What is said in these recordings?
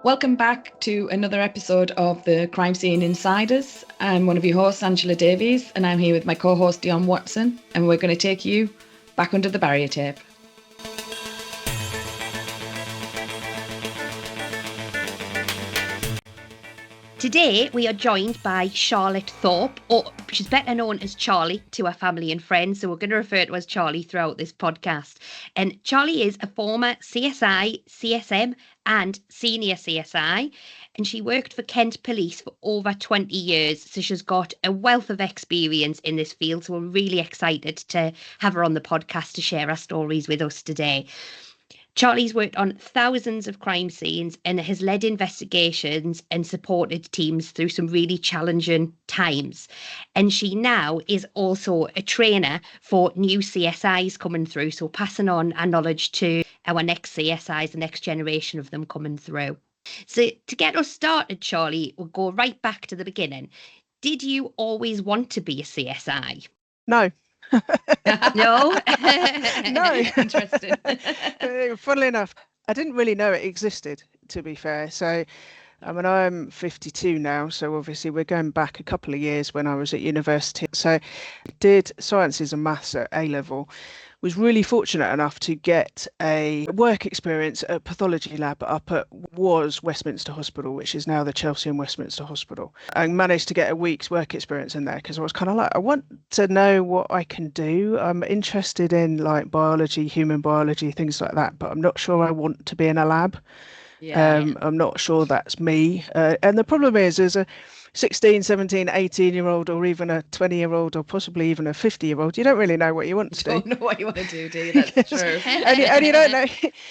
Welcome back to another episode of the Crime Scene Insiders. I'm one of your hosts, Angela Davies, and I'm here with my co-host, Dion Watson, and we're going to take you back under the barrier tape. Today, we are joined by Charlotte Thorpe, or she's better known as Charlie to her family and friends, so we're going to refer to her as Charlie throughout this podcast. And Charlie is a former CSI, CSM, and Senior CSI, and she worked for Kent Police for over 20 years, so she's got a wealth of experience in this field, so we're really excited to have her on the podcast to share her stories with us today. Charlie's worked on thousands of crime scenes and has led investigations and supported teams through some really challenging times. And she now is also a trainer for new CSIs coming through, so passing on our knowledge to our next CSIs, the next generation of them coming through. So to get us started, Charlie, we'll go right back to the beginning. Did you always want to be a CSI? No. No? No. Interesting. Funnily enough, I didn't really know it existed, to be fair. So, I'm 52 now, so obviously we're going back a couple of years when I was at university. So, I did sciences and maths at A-level. Was really fortunate enough to get a work experience at a pathology lab up at Westminster Hospital, which is now the Chelsea and Westminster Hospital, and managed to get a week's work experience in there because I was kind of like, I want to know what I can do. I'm interested in like biology, human biology, things like that, but I'm not sure I want to be in a lab. I'm not sure that's me. And the problem is, there's a 16, 17, 18-year-old or even a 20-year-old or possibly even a 50-year-old, you don't really know what you want to do. You don't know what you want to do you? That's true. and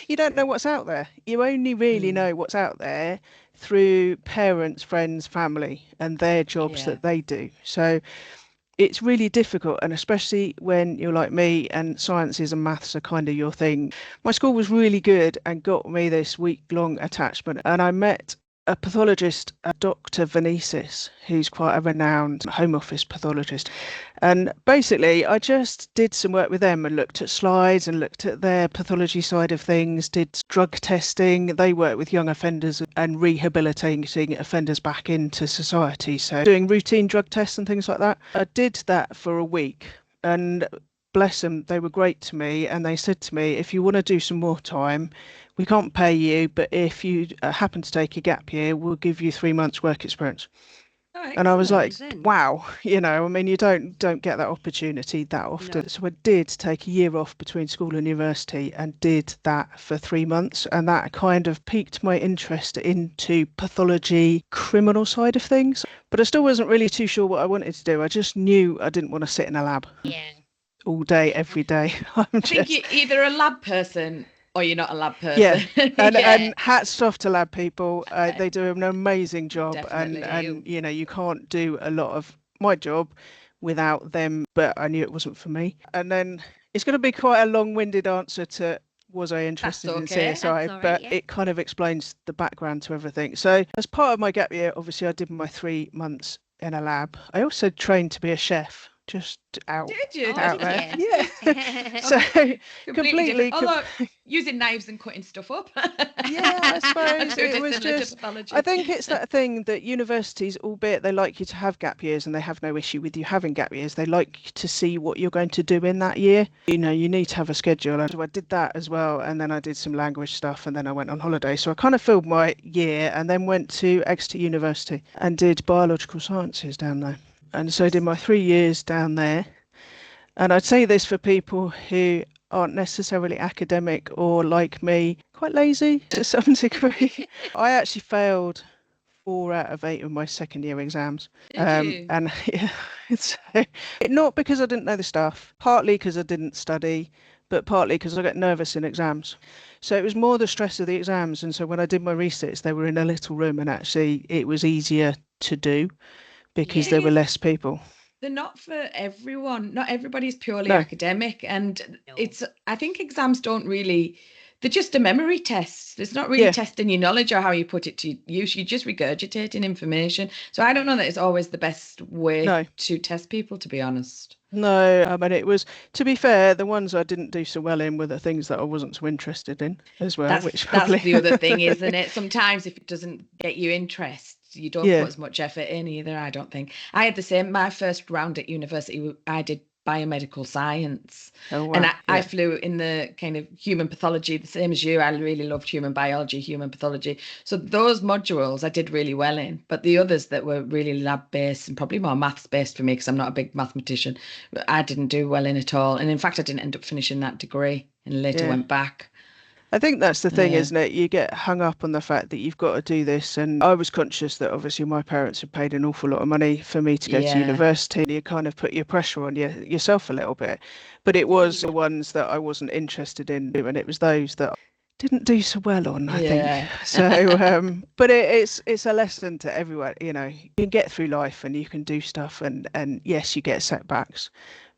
you don't know what's out there. You only really know what's out there through parents, friends, family, and their jobs that they do. So it's really difficult, and especially when you're like me and sciences and maths are kind of your thing. My school was really good and got me this week-long attachment, and I met a pathologist, Dr. Venesis, who's quite a renowned Home Office pathologist. And basically, I just did some work with them and looked at slides and looked at their pathology side of things, did drug testing. They work with young offenders and rehabilitating offenders back into society. So doing routine drug tests and things like that. I did that for a week, and bless them, they were great to me. And they said to me, if you want to do some more time, we can't pay you, but if you happen to take a gap year, we'll give you 3 months work experience. And I was like, wow, you don't get that opportunity that often. No. So I did take a year off between school and university and did that for 3 months. And that kind of piqued my interest into pathology, criminal side of things. But I still wasn't really too sure what I wanted to do. I just knew I didn't want to sit in a lab all day, every day. I think you're either a lab person or you're not a lab person. And hats off to lab people. They do an amazing job. And you can't do a lot of my job without them, but I knew it wasn't for me. And then it's going to be quite a long-winded answer to was I interested in CSI, but it kind of explains the background to everything. So as part of my gap year, obviously I did my 3 months in a lab. I also trained to be a chef. Just out. Did you? Out there. Yeah. So completely. Although using knives and cutting stuff up. Yeah, I suppose it was just. I think it's that thing that universities, albeit they like you to have gap years and they have no issue with you having gap years, they like to see what you're going to do in that year. You need to have a schedule. And so I did that as well, and then I did some language stuff, and then I went on holiday. So I kind of filled my year, and then went to Exeter University and did biological sciences down there. And so I did my 3 years down there. And I'd say this for people who aren't necessarily academic or, like me, quite lazy to some degree. I actually failed 4 out of 8 of my second year exams. And so, not because I didn't know the stuff, partly because I didn't study, but partly because I get nervous in exams. So it was more the stress of the exams. And so when I did my research, they were in a little room, and actually it was easier to do because there were less people. They're not for everyone. Not everybody's purely academic. And I think exams don't really They're just a memory test. It's not really testing your knowledge or how you put it to use. You're just regurgitating information. So I don't know that it's always the best way to test people, to be honest. No, I mean, it was, to be fair, the ones I didn't do so well in were the things that I wasn't so interested in as well. That's the other thing, isn't it? Sometimes if it doesn't get you interest, you don't put as much effort in either, I don't think. I had the same, my first round at university, I did biomedical science. Oh, wow. And I flew in the kind of human pathology, the same as you. I really loved human biology, human pathology. So those modules I did really well in, but the others that were really lab based and probably more maths based for me, because I'm not a big mathematician, I didn't do well in at all. And in fact, I didn't end up finishing that degree and later went back. I think that's the thing, isn't it? You get hung up on the fact that you've got to do this. And I was conscious that obviously my parents had paid an awful lot of money for me to go to university. You kind of put your pressure on yourself a little bit. But it was the ones that I wasn't interested in, and it was those that I didn't do so well on, I think. So, but it's a lesson to everyone. You know, you can get through life and you can do stuff, and yes, you get setbacks,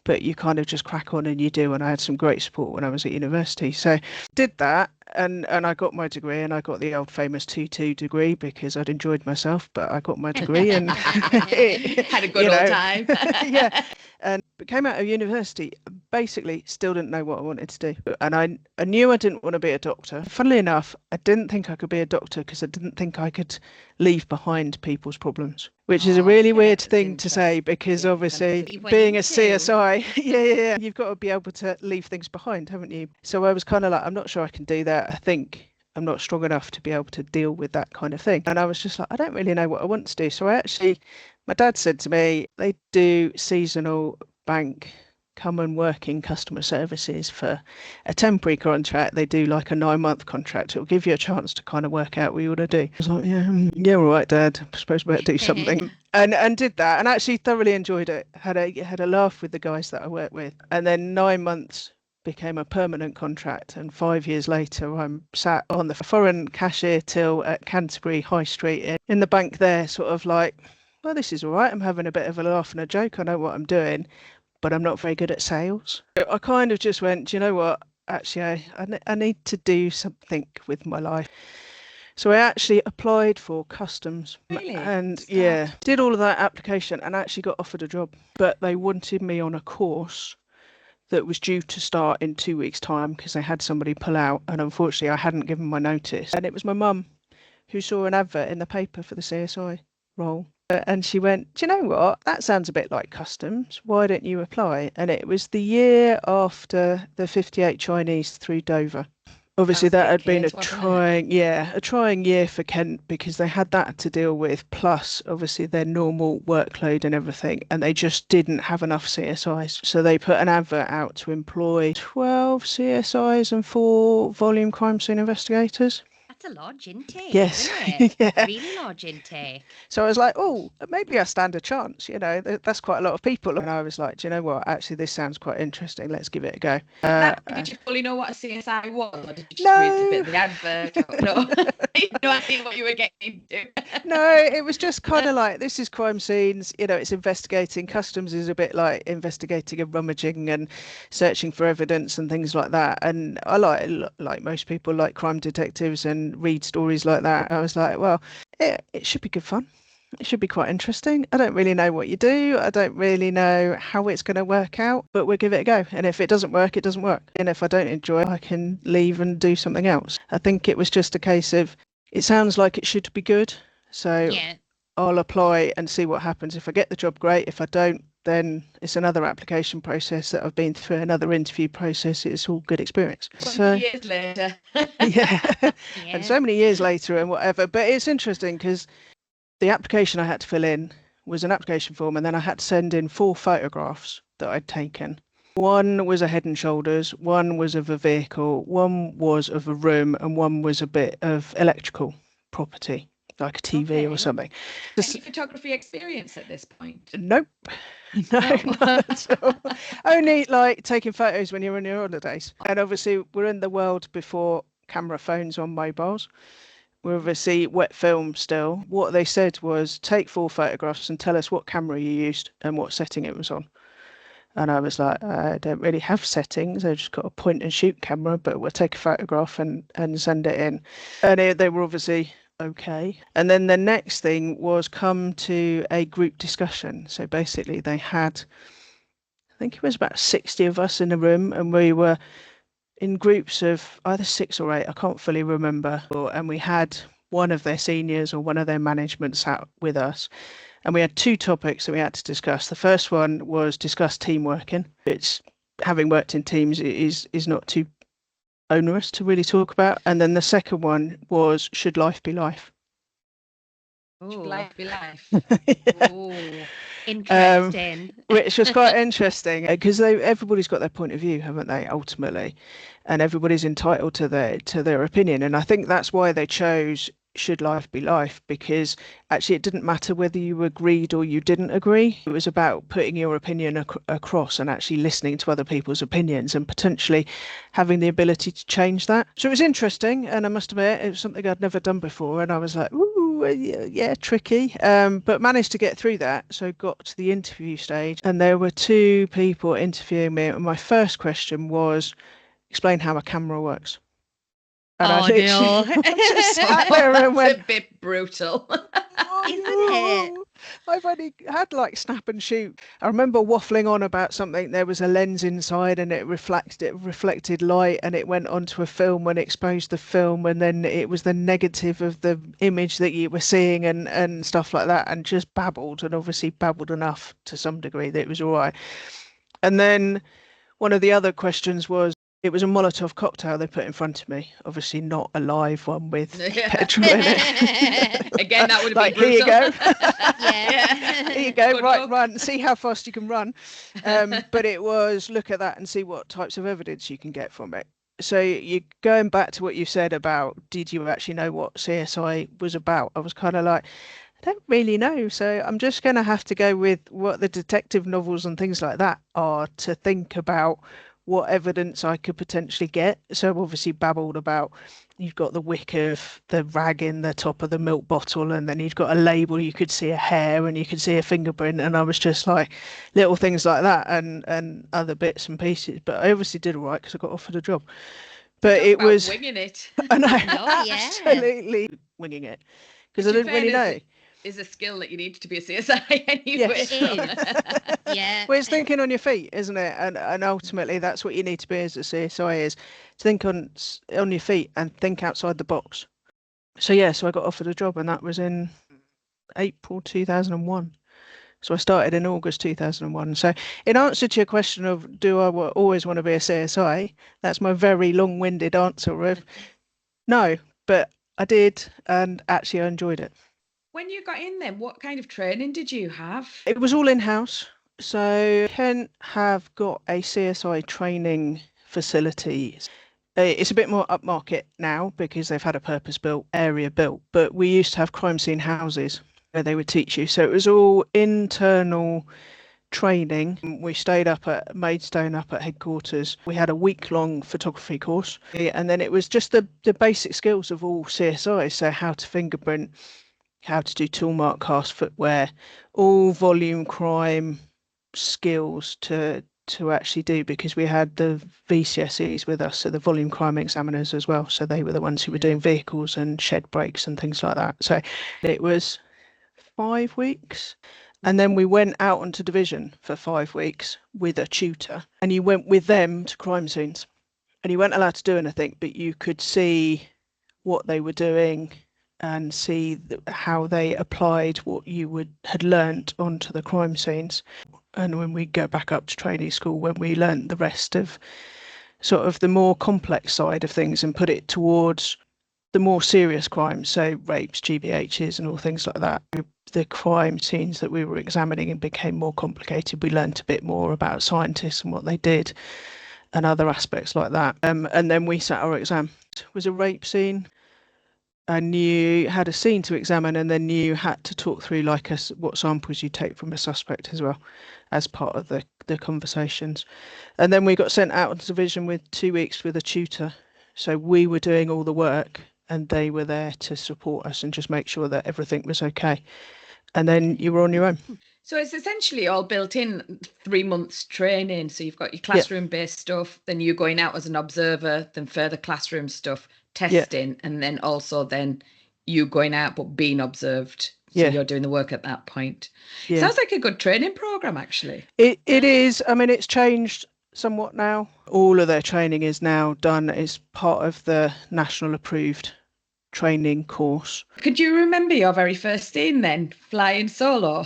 but you kind of just crack on and you do. And I had some great support when I was at university. So did that, and I got my degree, and I got the old famous 2-2 degree because I'd enjoyed myself, but I got my degree and had a good old time. And came out of university, basically still didn't know what I wanted to do. And I knew I didn't want to be a doctor. Funnily enough, I didn't think I could be a doctor because I didn't think I could leave behind people's problems, which is a really weird thing to say, because obviously being a CSI, you've got to be able to leave things behind, haven't you? So I was kind of like, I'm not sure I can do that. I think I'm not strong enough to be able to deal with that kind of thing. And I was just like, I don't really know what I want to do. So my dad said to me, they do seasonal bank, come and work in customer services for a temporary contract. They do like a 9-month contract. It'll give you a chance to kind of work out what you want to do. I was like, yeah, all right, Dad. I suppose we better do something. and did that, and actually thoroughly enjoyed it. Had a laugh with the guys that I worked with. And then 9 months became a permanent contract, and 5 years later I'm sat on the foreign cashier till at Canterbury High Street in the bank there, sort of like, well, this is all right. I'm having a bit of a laugh and a joke. I know what I'm doing, but I'm not very good at sales. I kind of just went, do you know what? Actually, I need to do something with my life. So I actually applied for customs. Really? And did all of that application and actually got offered a job. But they wanted me on a course that was due to start in 2 weeks' time because they had somebody pull out. And unfortunately, I hadn't given my notice. And it was my mum who saw an advert in the paper for the CSI role. And she went, do you know what? That sounds a bit like customs. Why don't you apply? And it was the year after the 58 Chinese through Dover. Obviously, that had been a trying year for Kent because they had that to deal with, plus obviously their normal workload and everything, and they just didn't have enough CSIs. So they put an advert out to employ 12 CSIs and 4 volume crime scene investigators. That's a large intake, yes. Isn't it? Really large intake. So I was like, oh, maybe I stand a chance, that's quite a lot of people. And I was like, do you know what, actually this sounds quite interesting, let's give it a go. Did you fully know what a CSI was, or did you just read a bit of the advert? No, you had no idea what you were getting into. No, it was just kind of like, this is crime scenes, it's investigating. Customs is a bit like investigating and rummaging and searching for evidence and things like that. And I like most people, like crime detectives and read stories like that. I was like, well, it should be good fun. It should be quite interesting. I don't really know what you do. I don't really know how it's going to work out, but we'll give it a go. And if it doesn't work, it doesn't work. And if I don't enjoy it, I can leave and do something else. I think it was just a case of, it sounds like it should be good. So I'll apply and see what happens. If I get the job, great. If I don't, then it's another application process that I've been through, another interview process. It's all good experience. 20 years later. And so many years later and whatever. But it's interesting because the application I had to fill in was an application form, and then I had to send in 4 photographs that I'd taken. One was a Head and Shoulders, one was of a vehicle, one was of a room, and one was a bit of electrical property, like a TV or something. Any photography experience at this point? Nope. No, not at all. Only like taking photos when you're on your holidays. And obviously we're in the world before camera phones on mobiles. We're obviously wet film still. What they said was take 4 photographs and tell us what camera you used and what setting it was on. And I was like, I don't really have settings. I just got a point and shoot camera, but we'll take a photograph and send it in. And they were obviously okay. And then the next thing was come to a group discussion. So basically they had, I think it was about 60 of us in a room, and we were in groups of either 6 or 8, I can't fully remember. And we had one of their seniors or one of their management sat with us. And we had 2 topics that we had to discuss. The first one was discuss team working. It's, having worked in teams, is not too onerous to really talk about. And then the second one was, should life be life? Should life be life? Oh, interesting. Which was quite interesting, because everybody's got their point of view, haven't they, ultimately? And everybody's entitled to their opinion. And I think that's why they chose should life be life, because actually it didn't matter whether you agreed or you didn't agree. It was about putting your opinion across and actually listening to other people's opinions and potentially having the ability to change that. So it was interesting, and I must admit it was something I'd never done before, and I was like, ooh, yeah, tricky, but managed to get through that. So got to the interview stage, and there were 2 people interviewing me, and my first question was, explain how a camera works. And I no. just sat there and went, it's a bit brutal. Isn't it? I've only had like snap and shoot. I remember waffling on about something. There was a lens inside, and it reflected light, and it went onto a film and exposed the film, and then it was the negative of the image that you were seeing, and stuff like that, and just babbled, and obviously babbled enough to some degree that it was all right. And then one of the other questions was, it was a Molotov cocktail they put in front of me. Obviously not a live one with petrol in it. Again, that would have like, been brutal. Here you go. Yeah. Here you go. Good Right, luck. run. See how fast you can run. But it was, look at that and see what types of evidence you can get from it. So you're going back to what you said about, did you actually know what CSI was about? I was kind of like, I don't really know. So I'm just going to have to go with what the detective novels and things like that are to think about what evidence I could potentially get. So I've obviously babbled about, you've got the wick of the rag in the top of the milk bottle, and then you've got a label, you could see a hair and you could see a fingerprint, and I was just like, little things like that, and other bits and pieces. But I obviously did all right because I got offered a job. But Talk it about was winging it. I know, Oh, yeah. absolutely winging it, because I Which in didn't really know. fairness is a skill that you need to be a CSI anyway. Yes. It is. Yeah. Well, it's thinking on your feet, isn't it? And ultimately, that's what you need to be as a CSI, is to think on your feet and think outside the box. So yeah, so I got offered a job, and that was in April 2001. So I started in August 2001. So in answer to your question of, do I always want to be a CSI? That's my very long-winded answer of no, but I did, and actually I enjoyed it. When you got in then, what kind of training did you have? It was all in-house. So Kent have got a CSI training facility. It's a bit more upmarket now because they've had a purpose-built area built, but we used to have crime scene houses where they would teach you. So it was all internal training. We stayed up at Maidstone, up at headquarters. We had a week-long photography course, and then it was just the basic skills of all CSIs. So how to fingerprint, how to do tool mark cast footwear, all volume crime skills to actually do, because we had the VCSEs with us, so the volume crime examiners as well. So they were the ones who were doing vehicles and shed brakes and things like that. So it was 5 weeks. And then we went out onto division for 5 weeks with a tutor, and you went with them to crime scenes, and you weren't allowed to do anything, but you could see what they were doing and see how they applied what you had learnt onto the crime scenes. And when we go back up to training school, when we learnt the rest of sort of the more complex side of things and put it towards the more serious crimes, so rapes, GBHs and all things like that, the crime scenes that we were examining and became more complicated. We learnt a bit more about scientists and what they did and other aspects like that. And then we sat our exam. It was a rape scene, and you had a scene to examine, and then you had to talk through like what samples you take from a suspect as well as part of the conversations. And then we got sent out to division with 2 weeks with a tutor. So we were doing all the work and they were there to support us and just make sure that everything was okay. And then you were on your own. So it's essentially all built in 3 months training. So you've got your classroom-based stuff, then you're going out as an observer, then further classroom stuff, testing, and then also then you going out but being observed. So you're doing the work at that point. Sounds like a good training program, actually. It is. I mean, it's changed somewhat now. All of their training is now done as part of the national approved training course. Could you remember your very first scene then, flying solo?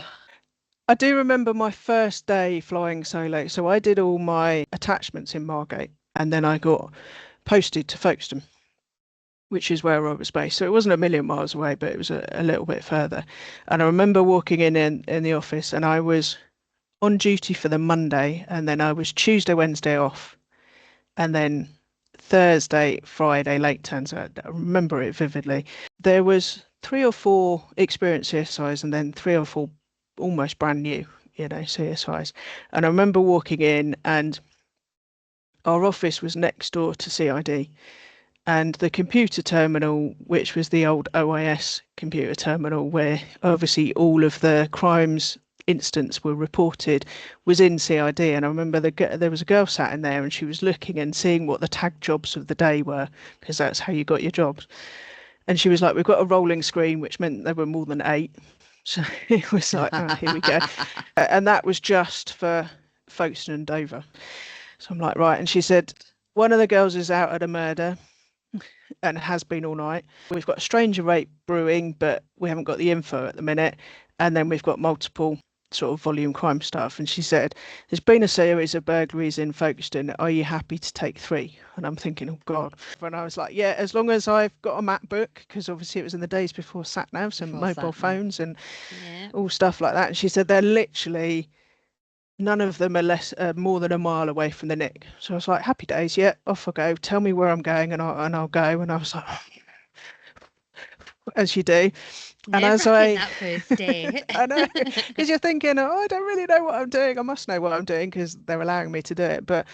I do remember my first day flying solo. So I did all my attachments in Margate, and then I got posted to Folkestone, which is where I was based. So it wasn't a million miles away, but it was a little bit further. And I remember walking in the office, and I was on duty for the Monday, and then I was Tuesday, Wednesday off, and then Thursday, Friday late turns out. I remember it vividly. There was 3 or 4 experienced CSIs, and then 3 or 4 almost brand new, CSIs. And I remember walking in, and our office was next door to CID, and the computer terminal, which was the old OIS computer terminal where obviously all of the crimes incidents were reported, was in CID. And I remember there was a girl sat in there, and she was looking and seeing what the tag jobs of the day were, because that's how you got your jobs. And she was like, we've got a rolling screen, which meant there were more than 8. So it was like, oh, here we go. And that was just for Folkestone and Dover. So I'm like, right. And she said, one of the girls is out at a murder and has been all night. We've got a stranger rape brewing, but we haven't got the info at the minute. And then we've got multiple sort of volume crime stuff. And she said, there's been a series of burglaries in Folkestone. Are you happy to take 3? And I'm thinking, oh God. And I was like, yeah, as long as I've got a map book, because obviously it was in the days before sat navs and mobile phones and all stuff like that. And she said, they're literally, none of them are more than a mile away from the nick. So I was like, happy days. Yeah, off I go. Tell me where I'm going, and I'll go. And I was like, as you do. And as I that first day. I know, because you're thinking, oh, I don't really know what I'm doing. I must know what I'm doing because they're allowing me to do it, but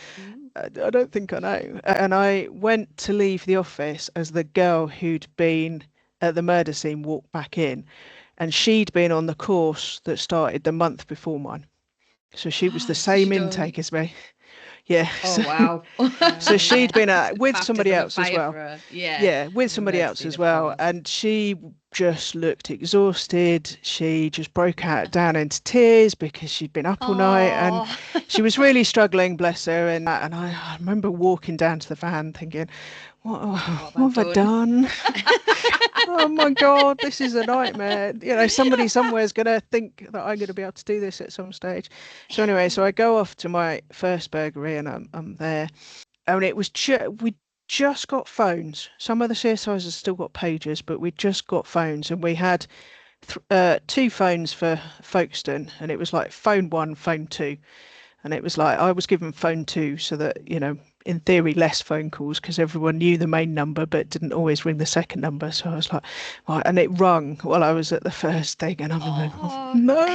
I don't think I know. And I went to leave the office as the girl who'd been at the murder scene walked back in, and she'd been on the course that started the month before mine. So she was the same intake as me. Yeah. Oh, wow. So she'd been with somebody else as well. Yeah, with somebody else as well. And she just looked exhausted. She just broke down into tears because she'd been up all night, and she was really struggling, bless her. And I remember walking down to the van thinking, what have I done? Oh my God, this is a nightmare. Somebody somewhere is going to think that I'm going to be able to do this at some stage. So anyway, so I go off to my first burglary, and I'm there. And it was we just got phones. Some of the CSIs have still got pagers, but we just got phones, and we had 2 phones for Folkestone, and it was like phone 1, phone 2. And it was like I was given phone 2 so that, in theory, less phone calls because everyone knew the main number but didn't always ring the second number. So I was like, right, and it rung while I was at the first thing, and I'm like, oh, no.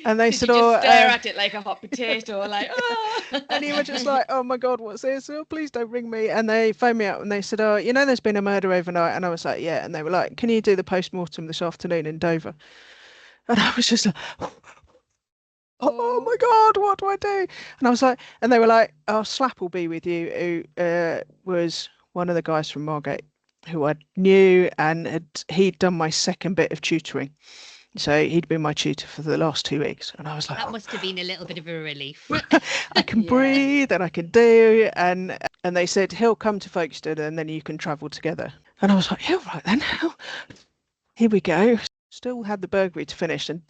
And they said, you just stare at it like a hot potato, like, oh. And you were just like, oh my God, what's this? Oh, please don't ring me. And they phoned me up and they said, oh, there's been a murder overnight. And I was like, yeah. And they were like, can you do the post-mortem this afternoon in Dover? And I was just like, oh my God, what do I do? And I was like, and they were like, oh, Slap will be with you, who was one of the guys from Margate who I knew, and he'd done my second bit of tutoring. So he'd been my tutor for the last 2 weeks. And I was like, that must have been a little bit of a relief. I can breathe and I can do. And they said, he'll come to Folkestone and then you can travel together. And I was like, yeah, right then. Here we go. Still had the burglary to finish and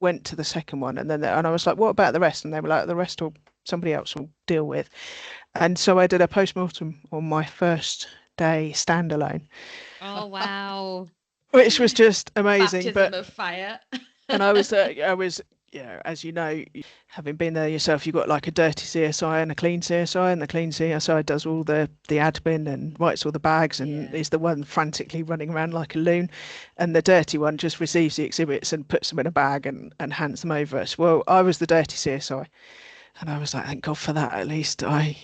went to the second one, and I was like, what about the rest? And they were like, the rest somebody else will deal with. And so I did a post-mortem on my first day standalone. Oh wow. Which was just amazing. Baptism of fire. And I was as you know, having been there yourself, you've got like a dirty CSI and a clean CSI, and the clean CSI does all the admin and writes all the bags and is the one frantically running around like a loon, and the dirty one just receives the exhibits and puts them in a bag and hands them over us. Well, I was the dirty CSI, and I was like, thank God for that. At least I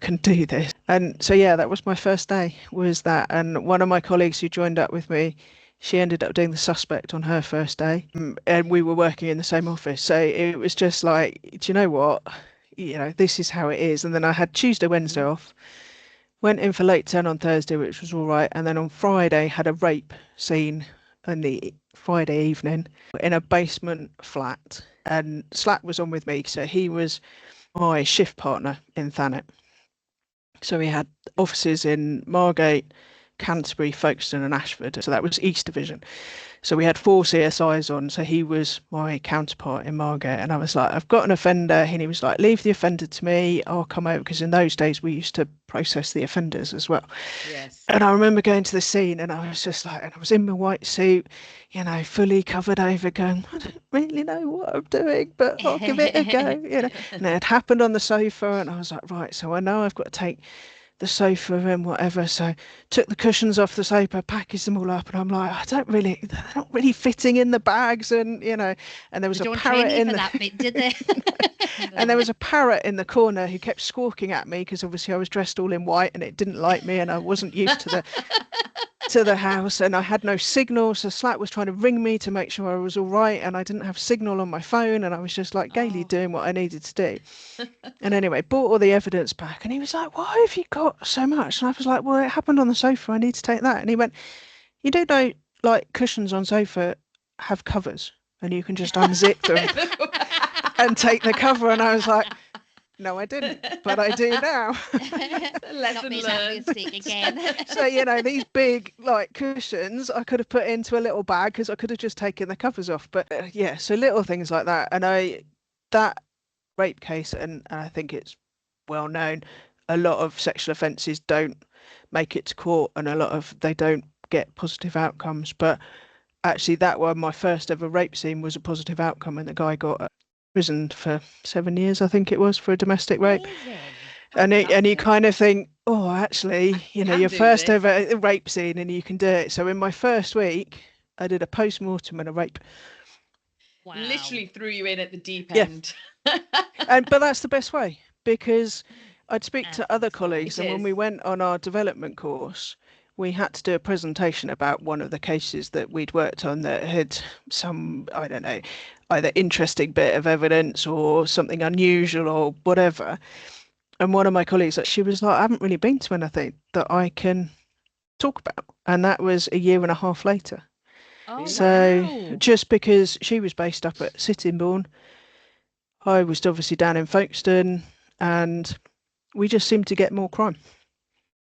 can do this. And so that was my first day, was that. And one of my colleagues who joined up with me, She ended up doing the suspect on her first day, and we were working in the same office. So it was just like, do you know what? This is how it is. And then I had Tuesday, Wednesday off, went in for late 10 on Thursday, which was all right. And then on Friday, had a rape scene on the Friday evening in a basement flat. And Slack was on with me. So he was my shift partner in Thanet. So we had offices in Margate, Canterbury, Folkestone and Ashford. So that was East Division. So we had 4 CSIs on. So he was my counterpart in Margate. And I was like, I've got an offender. And he was like, leave the offender to me. I'll come over. Because in those days, we used to process the offenders as well. Yes. And I remember going to the scene and I was just like, and I was in my white suit, fully covered over, going, I don't really know what I'm doing, but I'll give it a go. And it had happened on the sofa. And I was like, right, so I know I've got to take the sofa and whatever. So took the cushions off the sofa, packaged them all up, and I'm like, they're not really fitting in the bags, and and there was a parrot in that bit, did they? And there was a parrot in the corner who kept squawking at me because obviously I was dressed all in white and it didn't like me and I wasn't used to the house, and I had no signal, so Slack was trying to ring me to make sure I was all right, and I didn't have signal on my phone, and I was just like gaily doing what I needed to do. And anyway, brought all the evidence back, and he was like, why have you got so much? And I was like, well, it happened on the sofa, I need to take that. And he went, you do know, like, cushions on sofa have covers and you can just unzip them and take the cover. And I was like, no, I didn't, but I do now. Not made that mistake again. So, these big like cushions I could have put into a little bag because I could have just taken the covers off. But so little things like that. And that rape case, and I think it's well known, a lot of sexual offences don't make it to court, and they don't get positive outcomes. But actually, that one, my first ever rape scene, was a positive outcome, and the guy got imprisoned for 7 years, I think it was, for a domestic rape. And you kind of think, oh, actually, your first ever rape scene and you can do it. So in my first week, I did a post-mortem and a rape. Wow. Literally threw you in at the deep end. But that's the best way, because I'd speak to other colleagues, and when we went on our development course, we had to do a presentation about one of the cases that we'd worked on that had some, I don't know, either interesting bit of evidence or something unusual or whatever. And one of my colleagues, she was like, I haven't really been to anything that I can talk about. And that was a year and a half later. Oh, so wow. Just because she was based up at Sittingbourne, I was obviously down in Folkestone, and we just seemed to get more crime.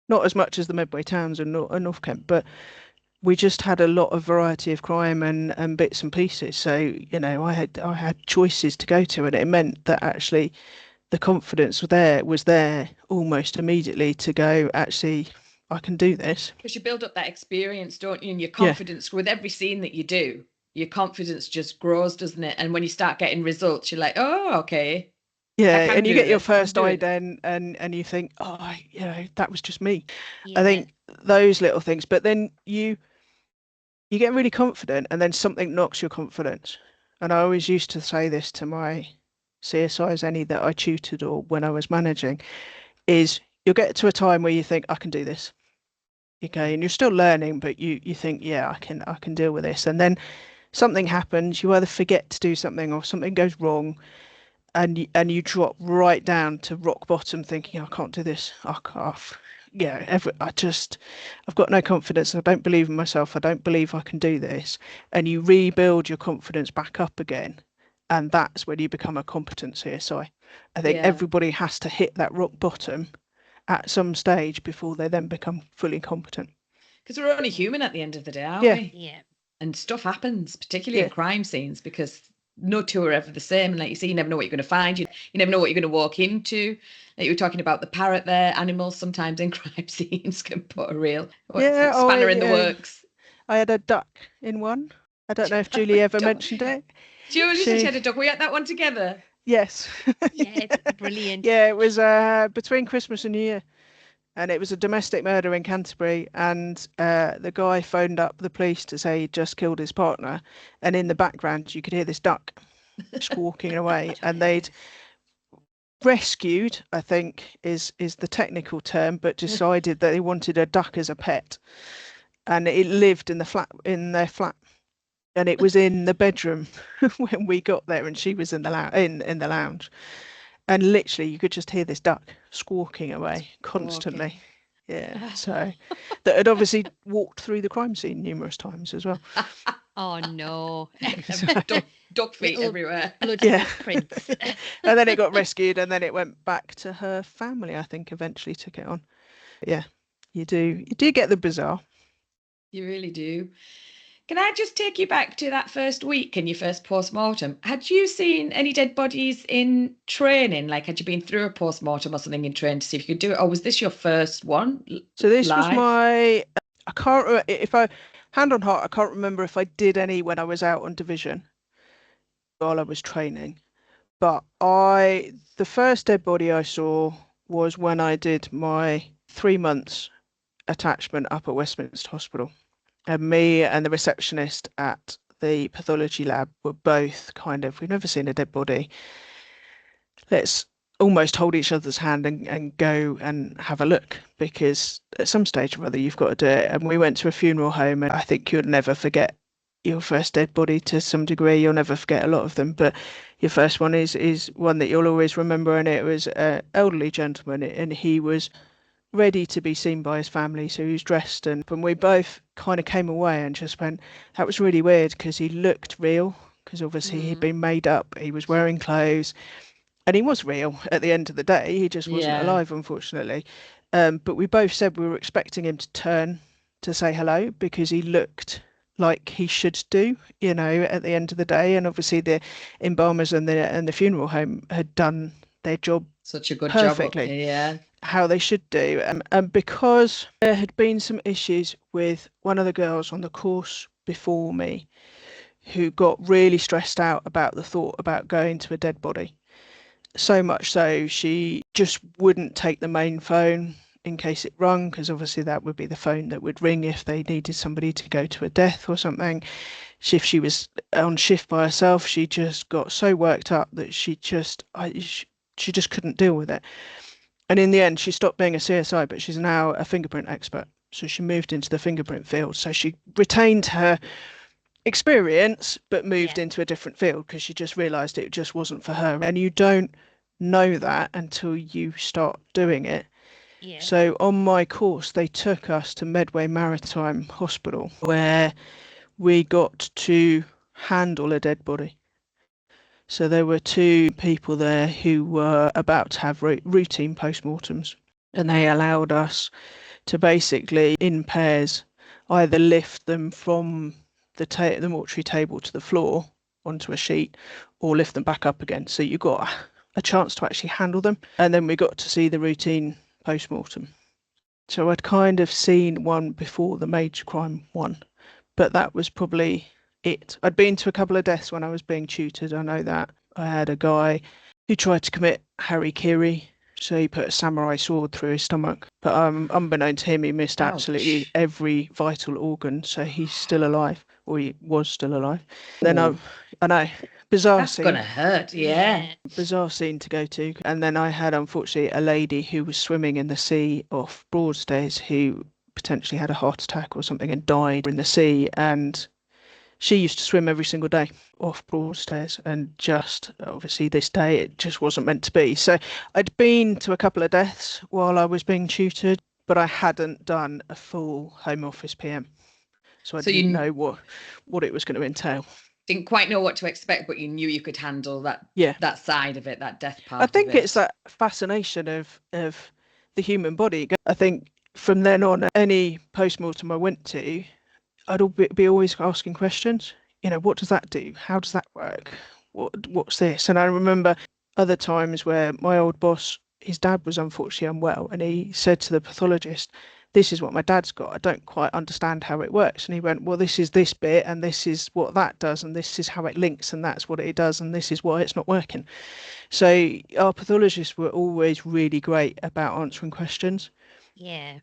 Not as much as the Medway towns and North Kent, but we just had a lot of variety of crime and bits and pieces. So, I had choices to go to, and it meant that actually the confidence was there almost immediately to go, actually, I can do this. Because you build up that experience, don't you? And your confidence with every scene that you do, your confidence just grows, doesn't it? And when you start getting results, you're like, oh, okay. Yeah, and you get your first ident and you think, oh, that was just me. Yeah. I think those little things, but then you get really confident, and then something knocks your confidence. And I always used to say this to my CSIs, any that I tutored or when I was managing, is you'll get to a time where you think, I can do this. Okay, and you're still learning, but you think, yeah, I can deal with this. And then something happens, you either forget to do something or something goes wrong, and you drop right down to rock bottom, thinking, I can't do this. I can't. I've got no confidence. I don't believe in myself. I don't believe I can do this. And you rebuild your confidence back up again. And that's when you become a competent CSI. I think everybody has to hit that rock bottom at some stage before they then become fully competent. Because we're only human at the end of the day, aren't we? Yeah. And stuff happens, particularly in crime scenes, because no two are ever the same. And like you say, you never know what you're going to find. You never know what you're going to walk into. Like you were talking about the parrot there. Animals sometimes in crime scenes can put a real spanner in the works. I had a duck in one. I don't know if Julie ever mentioned it. Julie said she had a duck. We had that one together. Yes. Yeah, it's brilliant. Yeah, it was between Christmas and New Year. And it was a domestic murder in Canterbury, and the guy phoned up the police to say he'd just killed his partner, and in the background you could hear this duck squawking away, and they'd rescued, I think is the technical term, but decided that they wanted a duck as a pet. and it lived in their flat, and it was in the bedroom when we got there, and she was in the lounge, and literally you could just hear this duck squawking away constantly. Yeah, so that had obviously walked through the crime scene numerous times as well. Oh no. Duck feet Little everywhere. bloody Yeah. footprints. And then it got rescued, and then it went back to her family, I think eventually took it on. Yeah, you do get the bizarre. You really do. Can I just take you back to that first week and your first post-mortem? Had you seen any dead bodies in training? Like, had you been through a post-mortem or something in training to see if you could do it? Or was this your first one So this was live? I can't remember, if I, hand on heart, I can't remember if I did any when I was out on division while I was training. But the first dead body I saw was when I did my 3 months attachment up at Westminster Hospital. And me and the receptionist at the pathology lab were both kind of, we've never seen a dead body. Let's almost hold each other's hand and go and have a look, because at some stage or other you've got to do it. And we went to a funeral home, and I think you'll never forget your first dead body to some degree. You'll never forget a lot of them, but your first one is one that you'll always remember. And it was an elderly gentleman, and he was ready to be seen by his family, so he was dressed, and we both kind of came away and just went, that was really weird, because he looked real, because obviously he'd been made up, he was wearing clothes, and he was real at the end of the day. He just wasn't alive, unfortunately. But we both said we were expecting him to turn to say hello, because he looked like he should do, at the end of the day. And obviously the embalmers and the funeral home had done their job such a good perfectly. Job. Yeah. How they should do. And because there had been some issues with one of the girls on the course before me who got really stressed out about the thought about going to a dead body. So much so she just wouldn't take the main phone in case it rung, because obviously that would be the phone that would ring if they needed somebody to go to a death or something. If she was on shift by herself, she just got so worked up that she just couldn't deal with it. And in the end, she stopped being a CSI, but she's now a fingerprint expert. So she moved into the fingerprint field. So she retained her experience, but moved into a different field, because she just realised it just wasn't for her. And you don't know that until you start doing it. Yeah. So on my course, they took us to Medway Maritime Hospital, where we got to handle a dead body. So there were 2 people there who were about to have routine postmortems, and they allowed us to basically, in pairs, either lift them from the mortuary table to the floor onto a sheet, or lift them back up again. So you got a chance to actually handle them. And then we got to see the routine postmortem. So I'd kind of seen one before the major crime one, but that was probably it. I'd been to a couple of deaths when I was being tutored, I know that. I had a guy who tried to commit harikiri, so he put a samurai sword through his stomach. But unbeknown to him, he missed absolutely every vital organ, so he's still alive, or he was still alive. Then I know, bizarre That's scene. That's gonna hurt, yeah. Bizarre scene to go to. And then I had, unfortunately, a lady who was swimming in the sea off Broadstairs who potentially had a heart attack or something and died in the sea. And she used to swim every single day off Broadstairs, and just obviously this day it just wasn't meant to be. So I'd been to a couple of deaths while I was being tutored, but I hadn't done a full home office PM. So I didn't know what it was going to entail. Didn't quite know what to expect, but you knew you could handle that that side of it, that death part. I think it's that fascination of the human body. I think from then on, any postmortem I went to, I'd be always asking questions. What does that do? How does that work? What's this? And I remember other times where my old boss, his dad was unfortunately unwell, and he said to the pathologist, this is what my dad's got. I don't quite understand how it works. And he went, well, this is this bit, and this is what that does, and this is how it links, and that's what it does, and this is why it's not working. So our pathologists were always really great about answering questions. Yeah.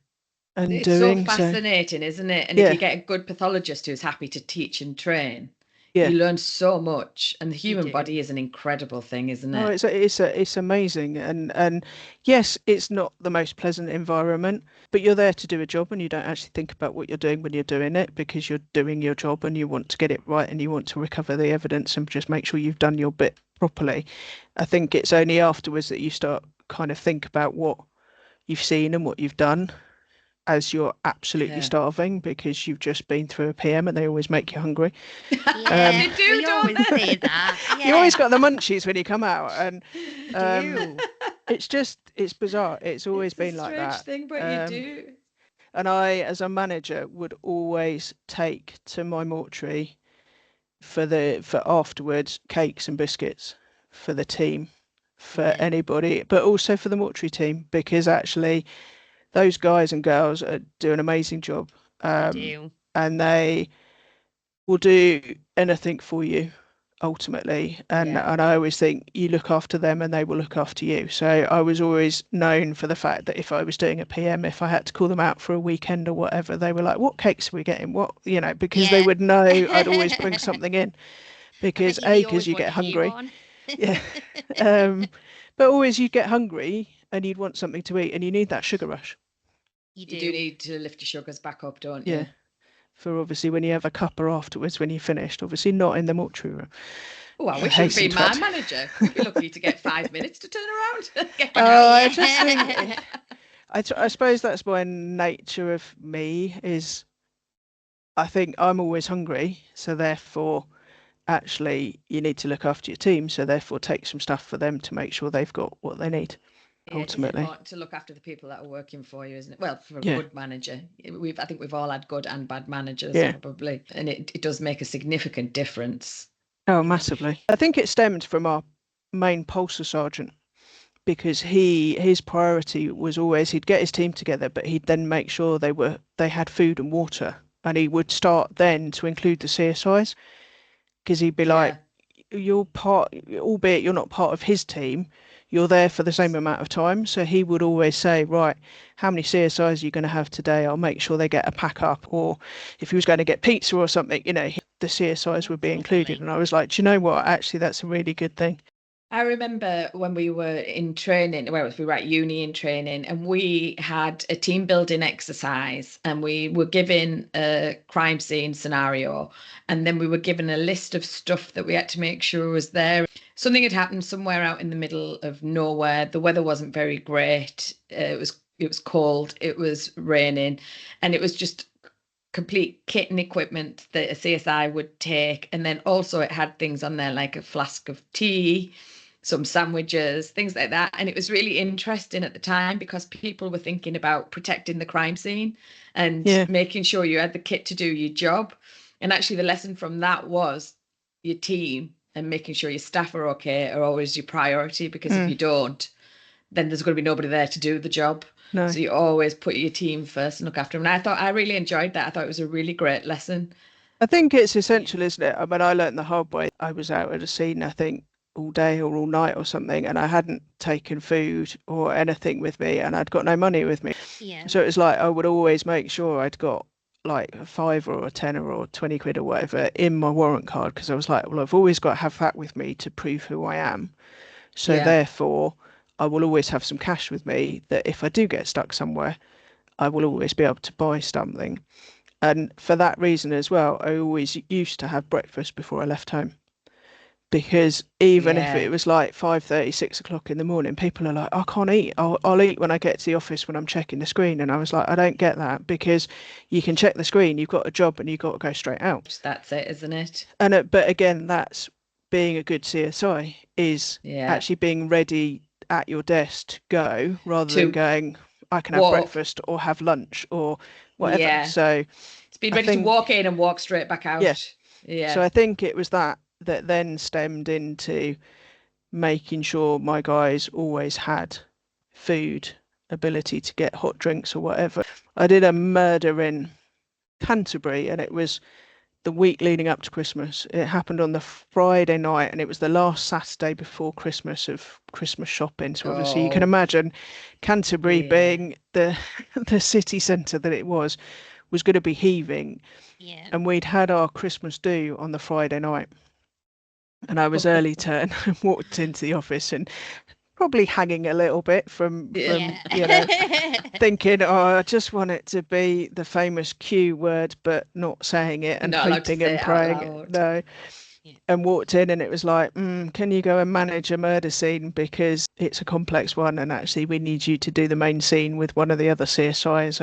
And it's so fascinating, isn't it? And if you get a good pathologist who's happy to teach and train, You learn so much, and the human body is an incredible thing, isn't it? It's amazing, and yes, it's not the most pleasant environment, but you're there to do a job, and you don't actually think about what you're doing when you're doing it, because you're doing your job and you want to get it right, and you want to recover the evidence and just make sure you've done your bit properly. I think it's only afterwards that you start kind of think about what you've seen and what you've done, as you're absolutely starving because you've just been through a PM and they always make you hungry. Yeah, they do. We always say that. Yeah. You always got the munchies when you come out, and it's bizarre. It's always been like that. Thing, but you do. And I, as a manager, would always take to my mortuary for afterwards cakes and biscuits for the team, for anybody, but also for the mortuary team, because actually those guys and girls do an amazing job. And they will do anything for you ultimately. And I always think you look after them and they will look after you. So I was always known for the fact that if I was doing a PM, if I had to call them out for a weekend or whatever, they were like, what cakes are we getting? What, because they would know I'd always bring something in, because you get hungry. But always you get hungry and you'd want something to eat, and you need that sugar rush. You do need to lift your sugars back up, don't you? Yeah. For obviously when you have a cuppa afterwards when you're finished, obviously not in the mortuary room. Oh, I wish you'd be my manager. We'd be lucky to get 5 minutes to turn around. I just think, I suppose that's by nature of me, is I think I'm always hungry, so therefore actually you need to look after your team, so therefore take some stuff for them to make sure they've got what they need. Ultimately, to look after the people that are working for you, isn't it? Well, for a good manager, I think we've all had good and bad managers, probably, and it does make a significant difference. Oh, massively. I think it stemmed from our main Pulsar sergeant, because his priority was always, he'd get his team together, but he'd then make sure they had food and water, and he would start then to include the CSIs, because he'd be like, you're part, albeit you're not part of his team, you're there for the same amount of time. So he would always say, right, how many CSIs are you going to have today? I'll make sure they get a pack up. Or if he was going to get pizza or something, the CSIs would be included. And I was like, do you know what? Actually, that's a really good thing. I remember when we were in training, we were at uni in training, and we had a team building exercise, and we were given a crime scene scenario, and then we were given a list of stuff that we had to make sure was there. Something had happened somewhere out in the middle of nowhere. The weather wasn't very great. It was cold. It was raining, and it was just complete kit and equipment that a CSI would take. And then also it had things on there like a flask of tea, some sandwiches, things like that. And it was really interesting at the time, because people were thinking about protecting the crime scene and making sure you had the kit to do your job. And actually the lesson from that was your team and making sure your staff are okay are always your priority, because if you don't, then there's going to be nobody there to do the job. No. So you always put your team first and look after them. And I really enjoyed that. I thought it was a really great lesson. I think it's essential, isn't it? I mean, I learned the hard way. I was out at a scene, I think, all day or all night or something, and I hadn't taken food or anything with me, and I'd got no money with me. Yeah. So it was like I would always make sure I'd got like a £5 or a £10 or 20 quid or whatever in my warrant card, because I was like, well, I've always got to have that with me to prove who I am. So therefore, I will always have some cash with me, that if I do get stuck somewhere, I will always be able to buy something. And for that reason as well, I always used to have breakfast before I left home. Because even if it was like 5:30, 6 o'clock in the morning, people are like, I can't eat. I'll eat when I get to the office when I'm checking the screen. And I was like, I don't get that, because you can check the screen, you've got a job, and you've got to go straight out. That's it, isn't it? And but again, that's being a good CSI, is actually being ready at your desk to go, rather than going, I can have breakfast or have lunch or whatever. Yeah. So it's being ready to walk in and walk straight back out. Yeah. So I think it was that then stemmed into making sure my guys always had food, ability to get hot drinks or whatever. I did a murder in Canterbury, and it was the week leading up to Christmas. It happened on the Friday night, and it was the last Saturday before Christmas of Christmas shopping. So obviously you can imagine Canterbury being the city centre that it was was going to be heaving. Yeah. And we'd had our Christmas do on the Friday night. And I was early turn and walked into the office and probably hanging a little bit from thinking, oh, I just want it to be the famous Q word, but not saying it and hoping and praying. No. Yeah. And walked in and it was like, can you go and manage a murder scene, because it's a complex one and actually we need you to do the main scene with one of the other CSIs.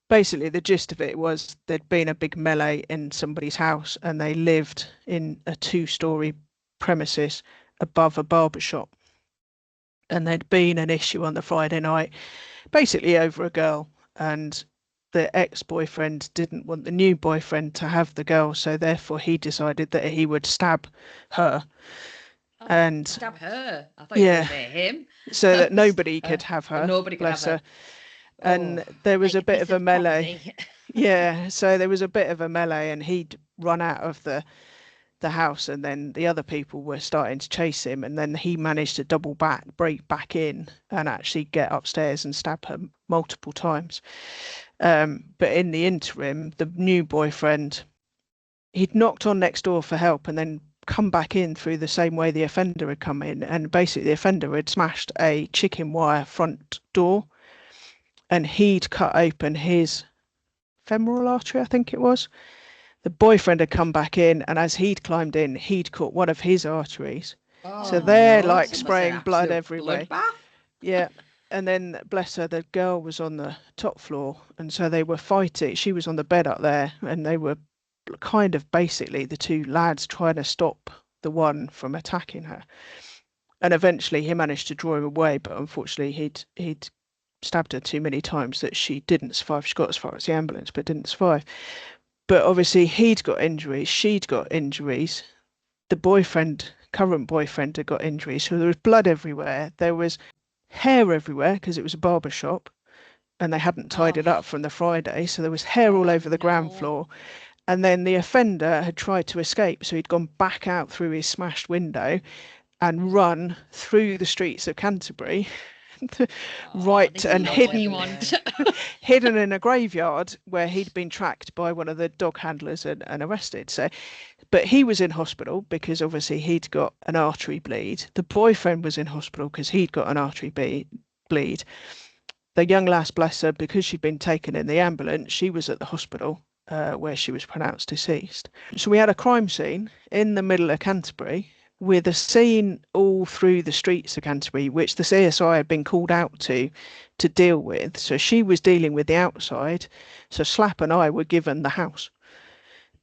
Basically, the gist of it was there'd been a big melee in somebody's house and they lived in a 2-story premises above a barber shop. And there'd been an issue on the Friday night, basically over a girl, and the ex-boyfriend didn't want the new boyfriend to have the girl, so therefore he decided that he would stab her. And stab her? I thought you were going to say him. So that nobody could have her. Nobody could have her. And there was a bit of a melee. Yeah, so there was a bit of a melee and he'd run out of the house and then the other people were starting to chase him, and then he managed to break back in and actually get upstairs and stab her multiple times. But in the interim, the new boyfriend, he'd knocked on next door for help and then come back in through the same way the offender had come in, and basically the offender had smashed a chicken wire front door and he'd cut open his femoral artery, I think it was. The boyfriend had come back in, and as he'd climbed in, he'd caught one of his arteries. So they're like spraying blood everywhere. Yeah. And then, bless her, the girl was on the top floor, and so they were fighting. She was on the bed up there, and they were kind of basically the two lads trying to stop the one from attacking her. And eventually he managed to draw him away, but unfortunately he'd stabbed her too many times that she didn't survive. She got as far as the ambulance, but didn't survive. But obviously he'd got injuries, she'd got injuries. The current boyfriend had got injuries. So there was blood everywhere. There was hair everywhere because it was a barber shop and they hadn't tied it up from the Friday. So there was hair all over the ground floor. And then the offender had tried to escape. So he'd gone back out through his smashed window and run through the streets of Canterbury. And hidden in a graveyard where he'd been tracked by one of the dog handlers and arrested. So, but he was in hospital because obviously he'd got an artery bleed. The boyfriend was in hospital because he'd got an artery bleed. The young lass, bless her, because she'd been taken in the ambulance, she was at the hospital where she was pronounced deceased. So we had a crime scene in the middle of Canterbury, with a scene all through the streets of Canterbury, which the CSI had been called out to deal with. So she was dealing with the outside. So Slap and I were given the house.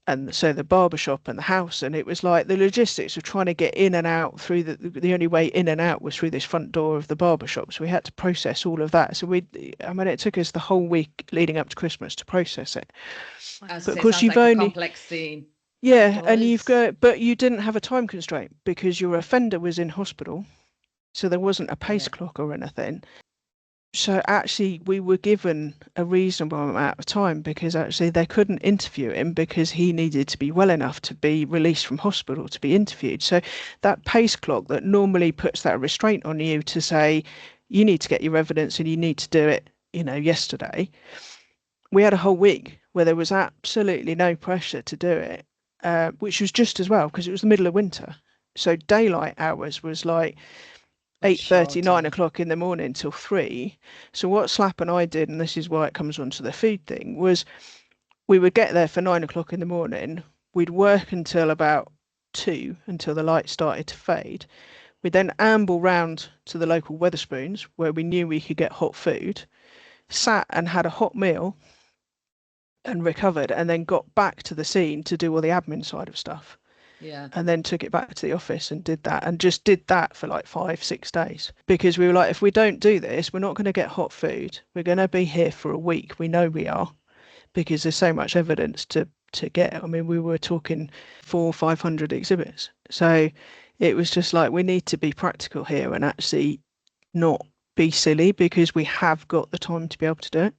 And so the barbershop and the house. And it was like the logistics of trying to get in and out through the only way in and out was through this front door of the barbershop. So we had to process all of that. So it took us the whole week leading up to Christmas to process it. But of course you've only complex scene. Yeah, and but you didn't have a time constraint because your offender was in hospital, so there wasn't a pace clock or anything. So actually we were given a reasonable amount of time because actually they couldn't interview him because he needed to be well enough to be released from hospital to be interviewed. So that pace clock that normally puts that restraint on you to say you need to get your evidence and you need to do it, yesterday, we had a whole week where there was absolutely no pressure to do it. Which was just as well because it was the middle of winter. So daylight hours was like 8:30, 9 o'clock in the morning till 3. So what Slap and I did, and this is why it comes onto the food thing, was we would get there for 9 o'clock in the morning. We'd work until about 2, until the light started to fade. We'd then amble round to the local Wetherspoons where we knew we could get hot food, sat and had a hot meal, and recovered, and then got back to the scene to do all the admin side of stuff. Yeah. And then took it back to the office and did that, and just did that for like 5-6 days because we were like, if we don't do this, we're not going to get hot food. We're going to be here for a week. We know we are because there's so much evidence to get. I mean, we were talking 400 or 500 exhibits. So it was just like, we need to be practical here and actually not be silly because we have got the time to be able to do it.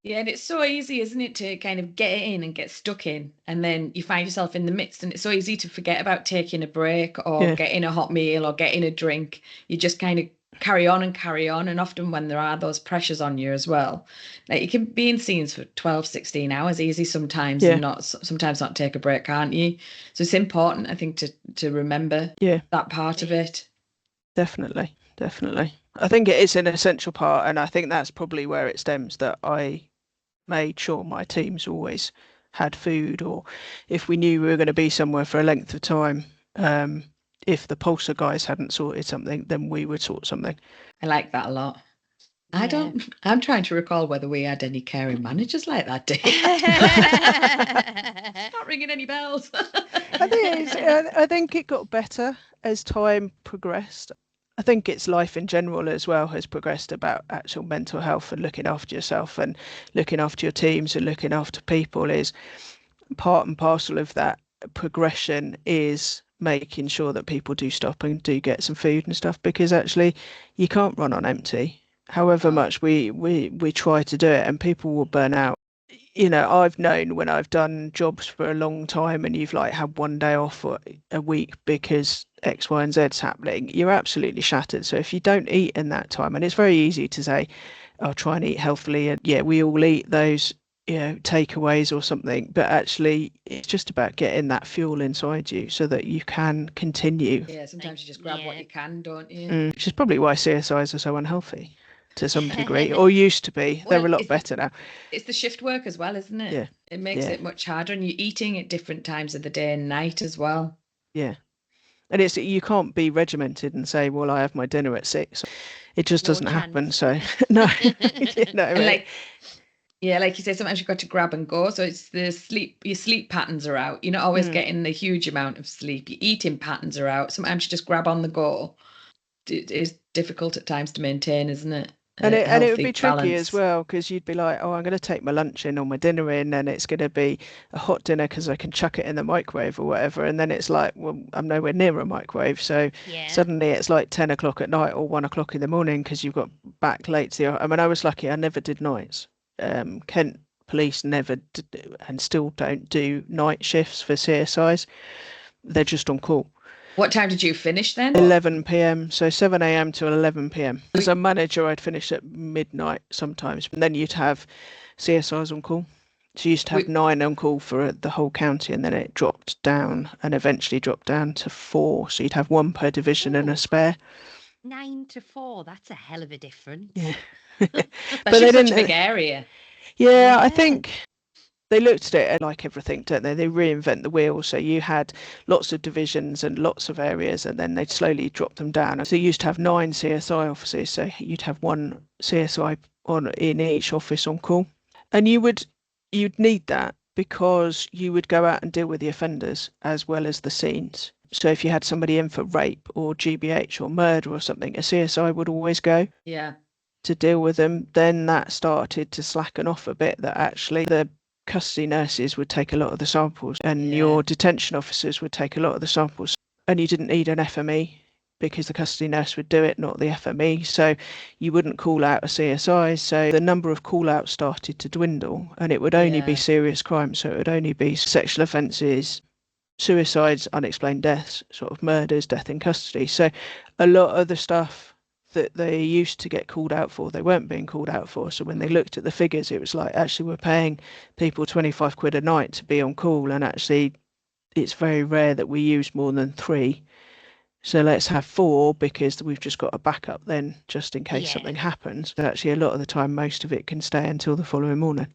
Yeah, and it's so easy, isn't it, to kind of get it in and get stuck in, and then you find yourself in the midst, and it's so easy to forget about taking a break or getting a hot meal or getting a drink. You just kind of carry on and carry on. And often when there are those pressures on you as well, like you can be in scenes for 12, 16 hours easy sometimes, and sometimes not take a break, can't you? So it's important, I think, to remember that part of it. Definitely. I think it is an essential part, and I think that's probably where it stems, that I made sure my teams always had food, or if we knew we were going to be somewhere for a length of time, if the Pulsar guys hadn't sorted something, then we would sort something. I like that a lot. I'm trying to recall whether we had any caring managers like that day. Not ringing any bells. I think it got better as time progressed. I think it's life in general as well has progressed about actual mental health and looking after yourself and looking after your teams and looking after people is part and parcel of that progression, is making sure that people do stop and do get some food and stuff, because actually you can't run on empty. However much we try to do it, and people will burn out. I've known when I've done jobs for a long time and you've like had one day off for a week because X, Y, and Z's happening, you're absolutely shattered. So if you don't eat in that time, and it's very easy to say, I'll try and eat healthily, and we all eat those, takeaways or something, but actually it's just about getting that fuel inside you so that you can continue. Yeah, sometimes you just grab what you can, don't you? Which is probably why CSIs are so unhealthy to some degree, or used to be. They're a lot better now. It's the shift work as well, isn't it? Yeah. It makes it much harder, and you're eating at different times of the day and night as well. Yeah. And you can't be regimented and say, well, I have my dinner at 6. It just doesn't happen. So no. Like you say, sometimes you've got to grab and go. So it's your sleep patterns are out. You're not always getting the huge amount of sleep. Your eating patterns are out. Sometimes you just grab on the go. It is difficult at times to maintain, isn't it? And it would be tricky as well, because you'd be like, oh, I'm going to take my lunch in or my dinner in, and it's going to be a hot dinner because I can chuck it in the microwave or whatever. And then it's like, well, I'm nowhere near a microwave. So suddenly it's like 10 o'clock at night or 1 o'clock in the morning because you've got back late to the... I mean, I was lucky. I never did nights. Kent Police never did, and still don't do night shifts for CSIs. They're just on call. What time did you finish then? 11 p.m. So 7 a.m. to 11 p.m. As a manager, I'd finish at midnight sometimes. And then you'd have CSIs on call. So you used to have 9 on call for the whole county, and then it dropped down and eventually dropped down to 4. So you'd have 1 per division and a spare. 9 to 4, that's a hell of a difference. Yeah. But they didn't. Such a big area. Yeah, I think they looked at it like everything, don't they? They reinvent the wheel. So you had lots of divisions and lots of areas, and then they'd slowly drop them down. So you used to have 9 CSI officers. So you'd have 1 CSI in each office on call. And you'd need that because you would go out and deal with the offenders as well as the scenes. So if you had somebody in for rape or GBH or murder or something, a CSI would always go. Yeah. To deal with them. Then that started to slacken off a bit, that actually the custody nurses would take a lot of the samples, and your detention officers would take a lot of the samples, and you didn't need an FME because the custody nurse would do it, not the FME. So you wouldn't call out a CSI. So the number of call outs started to dwindle, and it would only be serious crimes. So it would only be sexual offences, suicides, unexplained deaths, sort of murders, death in custody. So a lot of the stuff that they used to get called out for, they weren't being called out for. So when they looked at the figures, it was like, actually we're paying people 25 quid a night to be on call, and actually it's very rare that we use more than 3. So let's have 4 because we've just got a backup then, just in case something happens. But actually a lot of the time, most of it can stay until the following morning.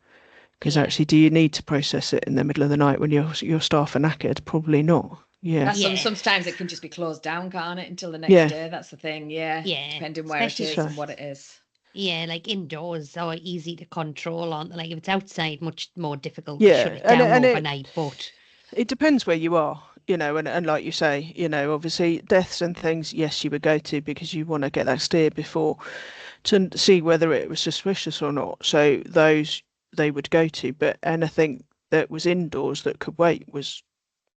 Because actually, do you need to process it in the middle of the night when your staff are knackered? Probably not. Yeah. Sometimes it can just be closed down, can't it, until the next day? That's the thing. Yeah. Depending where it is and what it is. Yeah, like indoors are easy to control, aren't they? Like if it's outside, much more difficult to shut it down overnight. But it depends where you are, and like you say, obviously deaths and things, yes, you would go to because you want to get that steer before to see whether it was suspicious or not. So those they would go to, but anything that was indoors that could wait was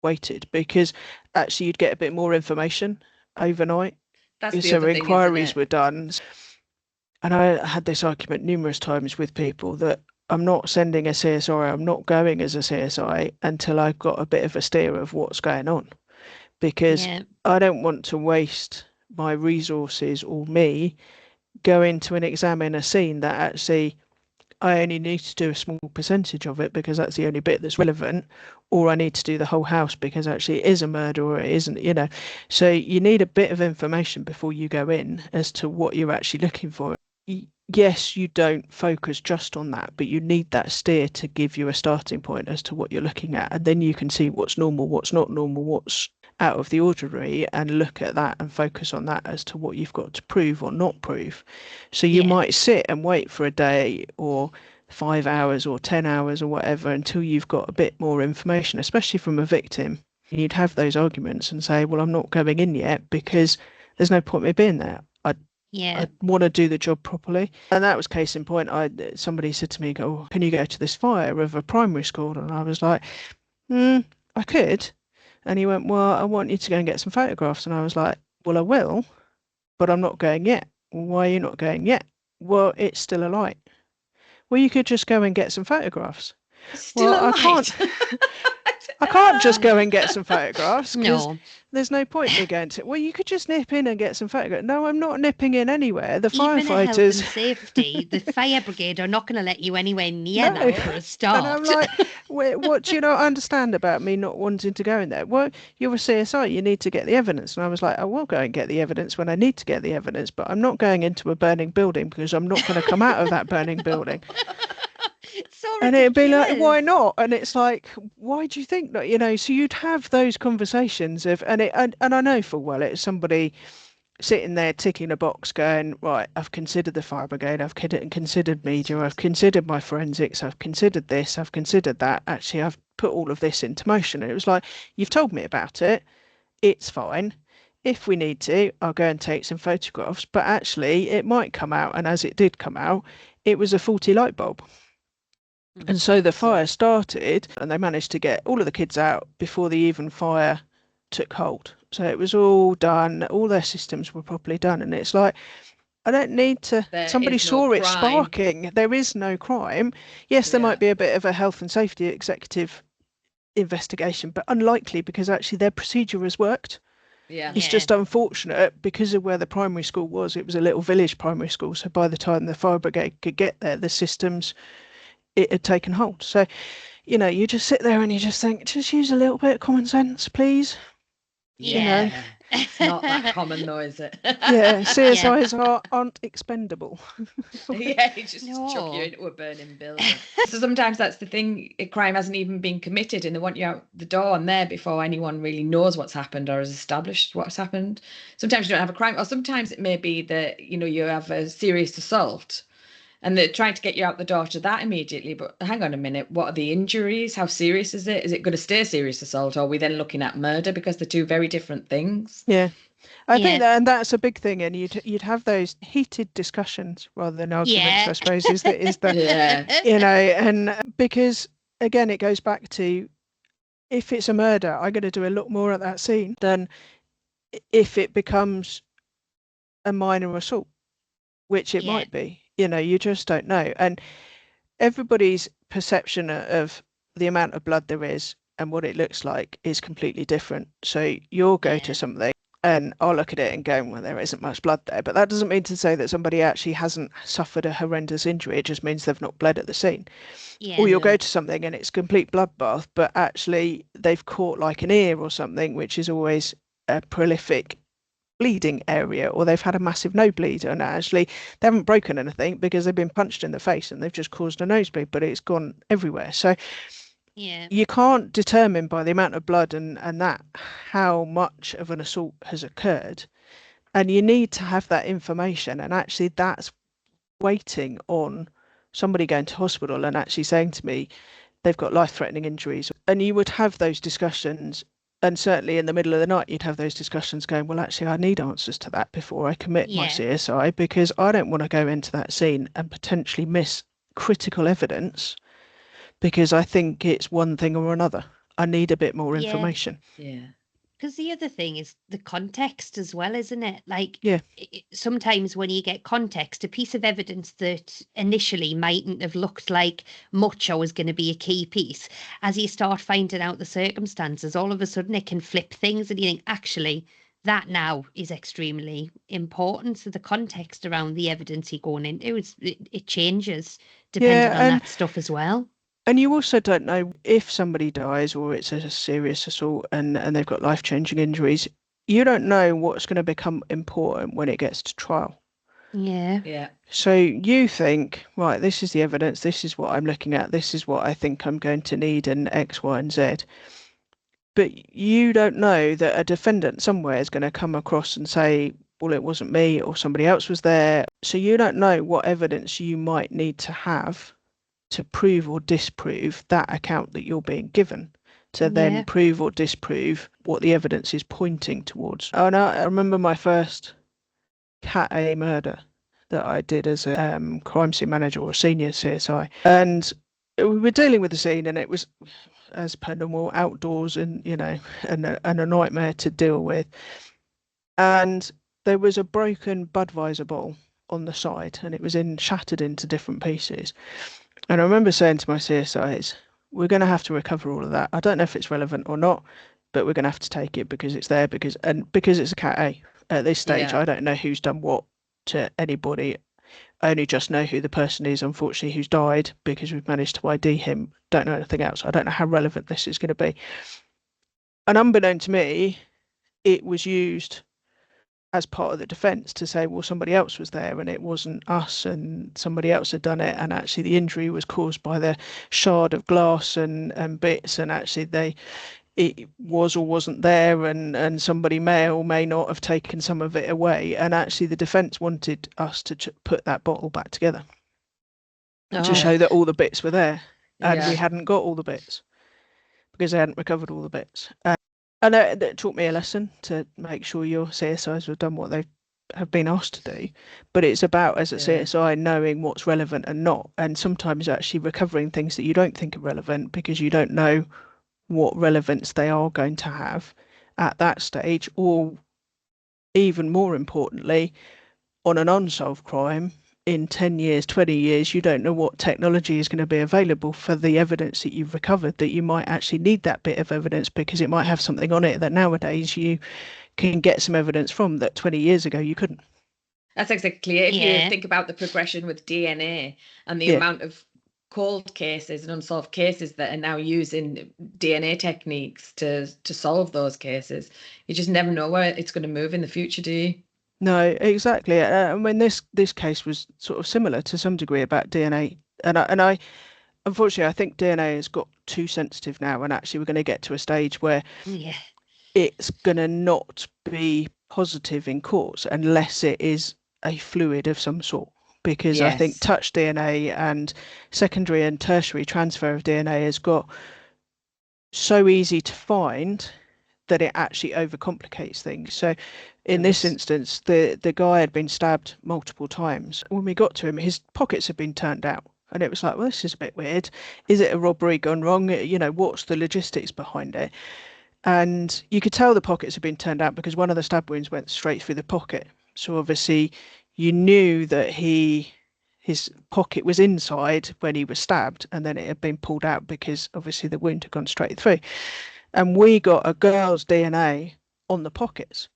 waited, because actually you'd get a bit more information overnight. So inquiries were done. And I had this argument numerous times with people that I'm not sending a CSI, I'm not going as a CSI until I've got a bit of a steer of what's going on, because I don't want to waste my resources or me go into and examine a scene that actually I only need to do a small percentage of it because that's the only bit that's relevant, or I need to do the whole house because actually it is a murder or it isn't, So you need a bit of information before you go in as to what you're actually looking for. Yes, you don't focus just on that, but you need that steer to give you a starting point as to what you're looking at. And then you can see what's normal, what's not normal, what's out of the ordinary, and look at that and focus on that as to what you've got to prove or not prove. So you might sit and wait for a day or 5 hours or 10 hours or whatever until you've got a bit more information, especially from a victim. You'd have those arguments and say, well, I'm not going in yet because there's no point me being there. I want to do the job properly. And that was case in point. Somebody said to me, "Oh, can you go to this fire of a primary school?" And I was like, I could. And he went, "Well, I want you to go and get some photographs." And I was like, "Well, I will, but I'm not going yet." "Well, why are you not going yet?" "Well, it's still a light." "Well, you could just go and get some photographs." Still "Well, a light. I can't just go and get some photographs because No. there's no point in me going to. Well, you could just nip in and get some photographs. No, I'm not nipping in anywhere. The Even a health and firefighters. safety, the fire brigade are not going to let you anywhere near No. that for a start. And I'm like, what do you not understand about me not wanting to go in there? Well, you're a CSI, you need to get the evidence. And I was like, I will go and get the evidence when I need to get the evidence, but I'm not going into a burning building because I'm not going to come out of that burning building. So And it'd be like, ridiculous. why not? And it's like, why do you think that? So you'd have those conversations and I know full well it's somebody sitting there ticking a box going, right, I've considered the fire brigade, I've considered media, I've considered my forensics, I've considered this, I've considered that. Actually, I've put all of this into motion. And it was like, you've told me about it. It's fine. If we need to, I'll go and take some photographs. But actually, it might come out. And as it did come out, it was a faulty light bulb. And so the fire started and they managed to get all of the kids out before the even fire took hold. So it was all done. All their systems were properly done. And it's like, I don't need to. Somebody saw it sparking. There is no crime. Yes, there might be a bit of a health and safety executive investigation, but unlikely because actually their procedure has worked. It's just unfortunate because of where the primary school was. It was a little village primary school. So by the time the fire brigade could get there, the systems, it had taken hold. So, you just sit there and you just think, just use a little bit of common sense, please. It's not that common though, is it? CSIs aren't expendable. You just chuck you into a burning building. So sometimes that's the thing, a crime hasn't even been committed and they want you out the door and there before anyone really knows what's happened or has established what's happened. Sometimes you don't have a crime, or sometimes it may be that, you have a serious assault and they're trying to get you out the door to that immediately. But hang on a minute, what are the injuries? How serious is it? Is it going to stay serious assault? Or are we then looking at murder? Because they're two very different things. Yeah. I think that, and that's a big thing. And you'd have those heated discussions rather than arguments, I suppose, is the, and because, again, it goes back to, if it's a murder, I'm going to do a lot more at that scene than if it becomes a minor assault, which it might be. You just don't know. And everybody's perception of the amount of blood there is and what it looks like is completely different. So you'll go to something and I'll look at it and go, well, there isn't much blood there. But that doesn't mean to say that somebody actually hasn't suffered a horrendous injury. It just means they've not bled at the scene. Or you'll go to something and it's a complete bloodbath, but actually they've caught like an ear or something, which is always a prolific bleeding area, or they've had a massive nosebleed and actually they haven't broken anything because they've been punched in the face and they've just caused a nosebleed, but it's gone everywhere. So you can't determine by the amount of blood and that how much of an assault has occurred, and you need to have that information. And actually that's waiting on somebody going to hospital and actually saying to me they've got life-threatening injuries, and you would have those discussions. And certainly in the middle of the night, you'd have those discussions going, well, actually, I need answers to that before I commit my CSI, because I don't want to go into that scene and potentially miss critical evidence because I think it's one thing or another. I need a bit more information. Yeah. Because the other thing is the context as well, isn't it? Like, sometimes when you get context, a piece of evidence that initially mightn't have looked like much or was going to be a key piece, as you start finding out the circumstances, all of a sudden it can flip things and you think, actually, that now is extremely important. So the context around the evidence you're going into, it changes depending on that stuff as well. And you also don't know if somebody dies or it's a serious assault and they've got life-changing injuries. You don't know what's going to become important when it gets to trial. Yeah. So you think, right, this is the evidence, this is what I'm looking at, this is what I think I'm going to need in X, Y, and Z. But you don't know that a defendant somewhere is going to come across and say, well, it wasn't me or somebody else was there. So you don't know what evidence you might need to have to prove or disprove that account that you're being given, to then prove or disprove what the evidence is pointing towards. Oh, no, I remember my first Cat A murder that I did as a crime scene manager or senior CSI. And we were dealing with the scene, and it was, as per normal, outdoors and, and a nightmare to deal with. And there was a broken Budweiser bowl on the side, and it was shattered into different pieces. And I remember saying to my CSIs, we're going to have to recover all of that. I don't know if it's relevant or not, but we're going to have to take it because it's there, because it's a Cat A. At this stage, I don't know who's done what to anybody. I only just know who the person is, unfortunately, who's died, because we've managed to ID him. Don't know anything else. I don't know how relevant this is going to be. And unbeknown to me, it was used as part of the defence to say, well, somebody else was there and it wasn't us, and somebody else had done it, and actually the injury was caused by the shard of glass and bits, and actually it was or wasn't there, and somebody may or may not have taken some of it away, and actually the defence wanted us to put that bottle back together to show that all the bits were there, and we hadn't got all the bits because they hadn't recovered all the bits. And that taught me a lesson, to make sure your CSIs have done what they have been asked to do. But it's about, as a CSI, knowing what's relevant and not, and sometimes actually recovering things that you don't think are relevant because you don't know what relevance they are going to have at that stage, or even more importantly, on an unsolved crime in 10 years, 20 years, you don't know what technology is going to be available for the evidence that you've recovered, that you might actually need that bit of evidence because it might have something on it that nowadays you can get some evidence from that 20 years ago you couldn't. That's exactly it. If you think about the progression with DNA and the amount of cold cases and unsolved cases that are now using DNA techniques to solve those cases, you just never know where it's going to move in the future, do you? No, exactly. I mean, this case was sort of similar to some degree about DNA, and I unfortunately I think DNA has got too sensitive now, and actually we're going to get to a stage where it's going to not be positive in courts unless it is a fluid of some sort. Because I think touch DNA and secondary and tertiary transfer of DNA has got so easy to find that it actually overcomplicates things. So in this instance, the guy had been stabbed multiple times. When we got to him, his pockets had been turned out. And it was like, well, this is a bit weird. Is it a robbery gone wrong? What's the logistics behind it? And you could tell the pockets had been turned out because one of the stab wounds went straight through the pocket. So obviously you knew that his pocket was inside when he was stabbed, and then it had been pulled out because obviously the wound had gone straight through. And we got a girl's DNA on the pockets.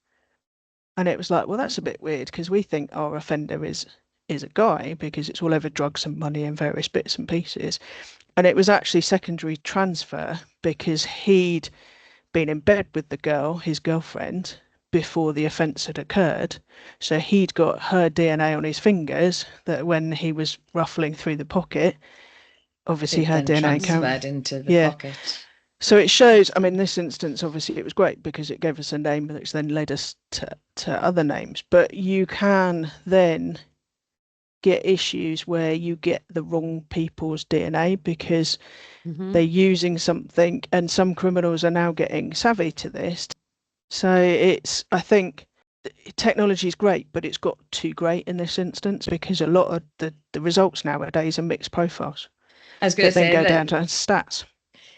And it was like, well, that's a bit weird because we think our offender is a guy because it's all over drugs and money and various bits and pieces. And it was actually secondary transfer because he'd been in bed with the girl, his girlfriend, before the offence had occurred. So he'd got her DNA on his fingers that when he was ruffling through the pocket, obviously her DNA transferred into the pocket. So it shows, I mean, in this instance, obviously it was great because it gave us a name which then led us to other names. But you can then get issues where you get the wrong people's DNA because they're using something, and some criminals are now getting savvy to this. So I think technology is great, but it's got too great in this instance because a lot of the results nowadays are mixed profiles. I was going to say then go down to stats.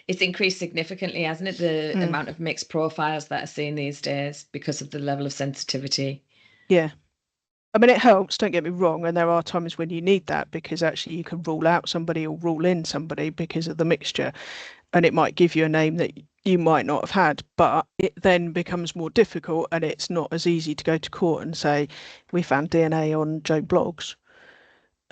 It's increased significantly, hasn't it, the amount of mixed profiles that are seen these days because of the level of sensitivity. Yeah. I mean, it helps, don't get me wrong, and there are times when you need that because actually you can rule out somebody or rule in somebody because of the mixture, and it might give you a name that you might not have had, but it then becomes more difficult, and it's not as easy to go to court and say, we found DNA on Joe Bloggs.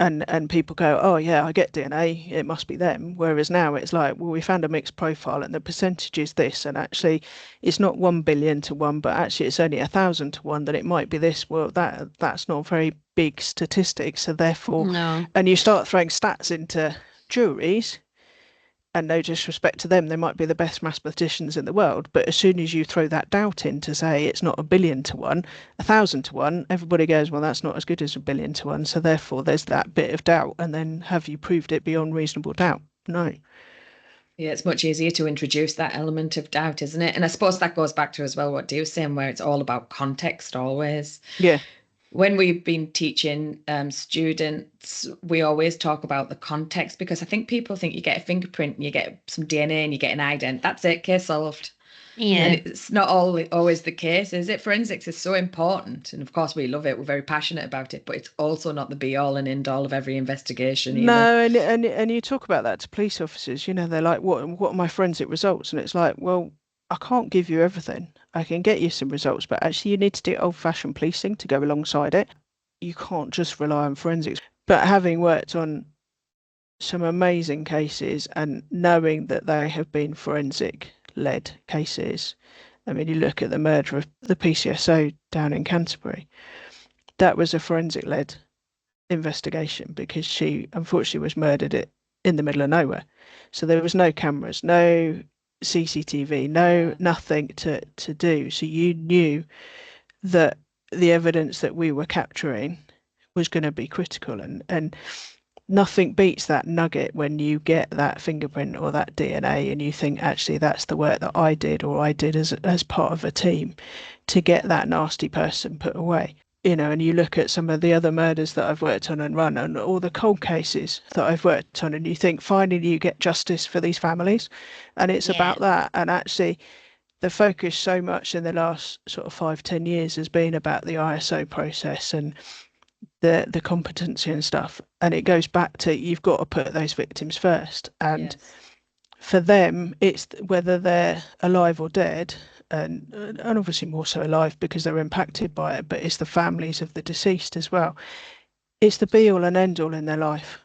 And people go, oh yeah, I get DNA, it must be them. Whereas now it's like, well, we found a mixed profile and the percentage is this, and actually it's not 1 billion to 1, but actually it's only 1,000 to 1 that it might be this. Well, that's not very big statistics. So therefore, No. and you start throwing stats into juries, and no disrespect to them, they might be the best mathematicians in the world, but as soon as you throw that doubt in to say it's not 1 billion to 1, 1,000 to 1, everybody goes, well, that's not as good as 1 billion to 1. So therefore there's that bit of doubt. And then have you proved it beyond reasonable doubt? No. Yeah, it's much easier to introduce that element of doubt, isn't it? And I suppose that goes back to as well what Dee was saying, where it's all about context always. Yeah. When we've been teaching students, we always talk about the context, because I think people think you get a fingerprint and you get some DNA and you get an ident. That's it, case solved. Yeah. And it's not always the case, is it? Forensics is so important. And of course, we love it. We're very passionate about it. But it's also not the be all and end all of every investigation either. No, and you talk about that to police officers, you know, they're like, what are my forensic results? And it's like, well, I can't give you everything. I can get you some results, but actually you need to do old-fashioned policing to go alongside it. You can't just rely on forensics. But having worked on some amazing cases and knowing that they have been forensic-led cases, I mean, you look at the murder of the PCSO down in Canterbury, that was a forensic-led investigation because she unfortunately was murdered in the middle of nowhere. So there was no cameras, no CCTV, nothing to do. So you knew that the evidence that we were capturing was going to be critical, and nothing beats that nugget when you get that fingerprint or that DNA and you think, actually, that's the work that I did, or I did as part of a team to get that nasty person put away. You know, and you look at some of the other murders that I've worked on and run, and all the cold cases that I've worked on, and you think finally you get justice for these families, and it's about that. And actually the focus so much in the last sort of 5-10 years has been about the ISO process and the competency and stuff, and it goes back to, you've got to put those victims first, and for them it's whether they're alive or dead, and obviously more so alive because they're impacted by it, but it's the families of the deceased as well. It's the be all and end all in their life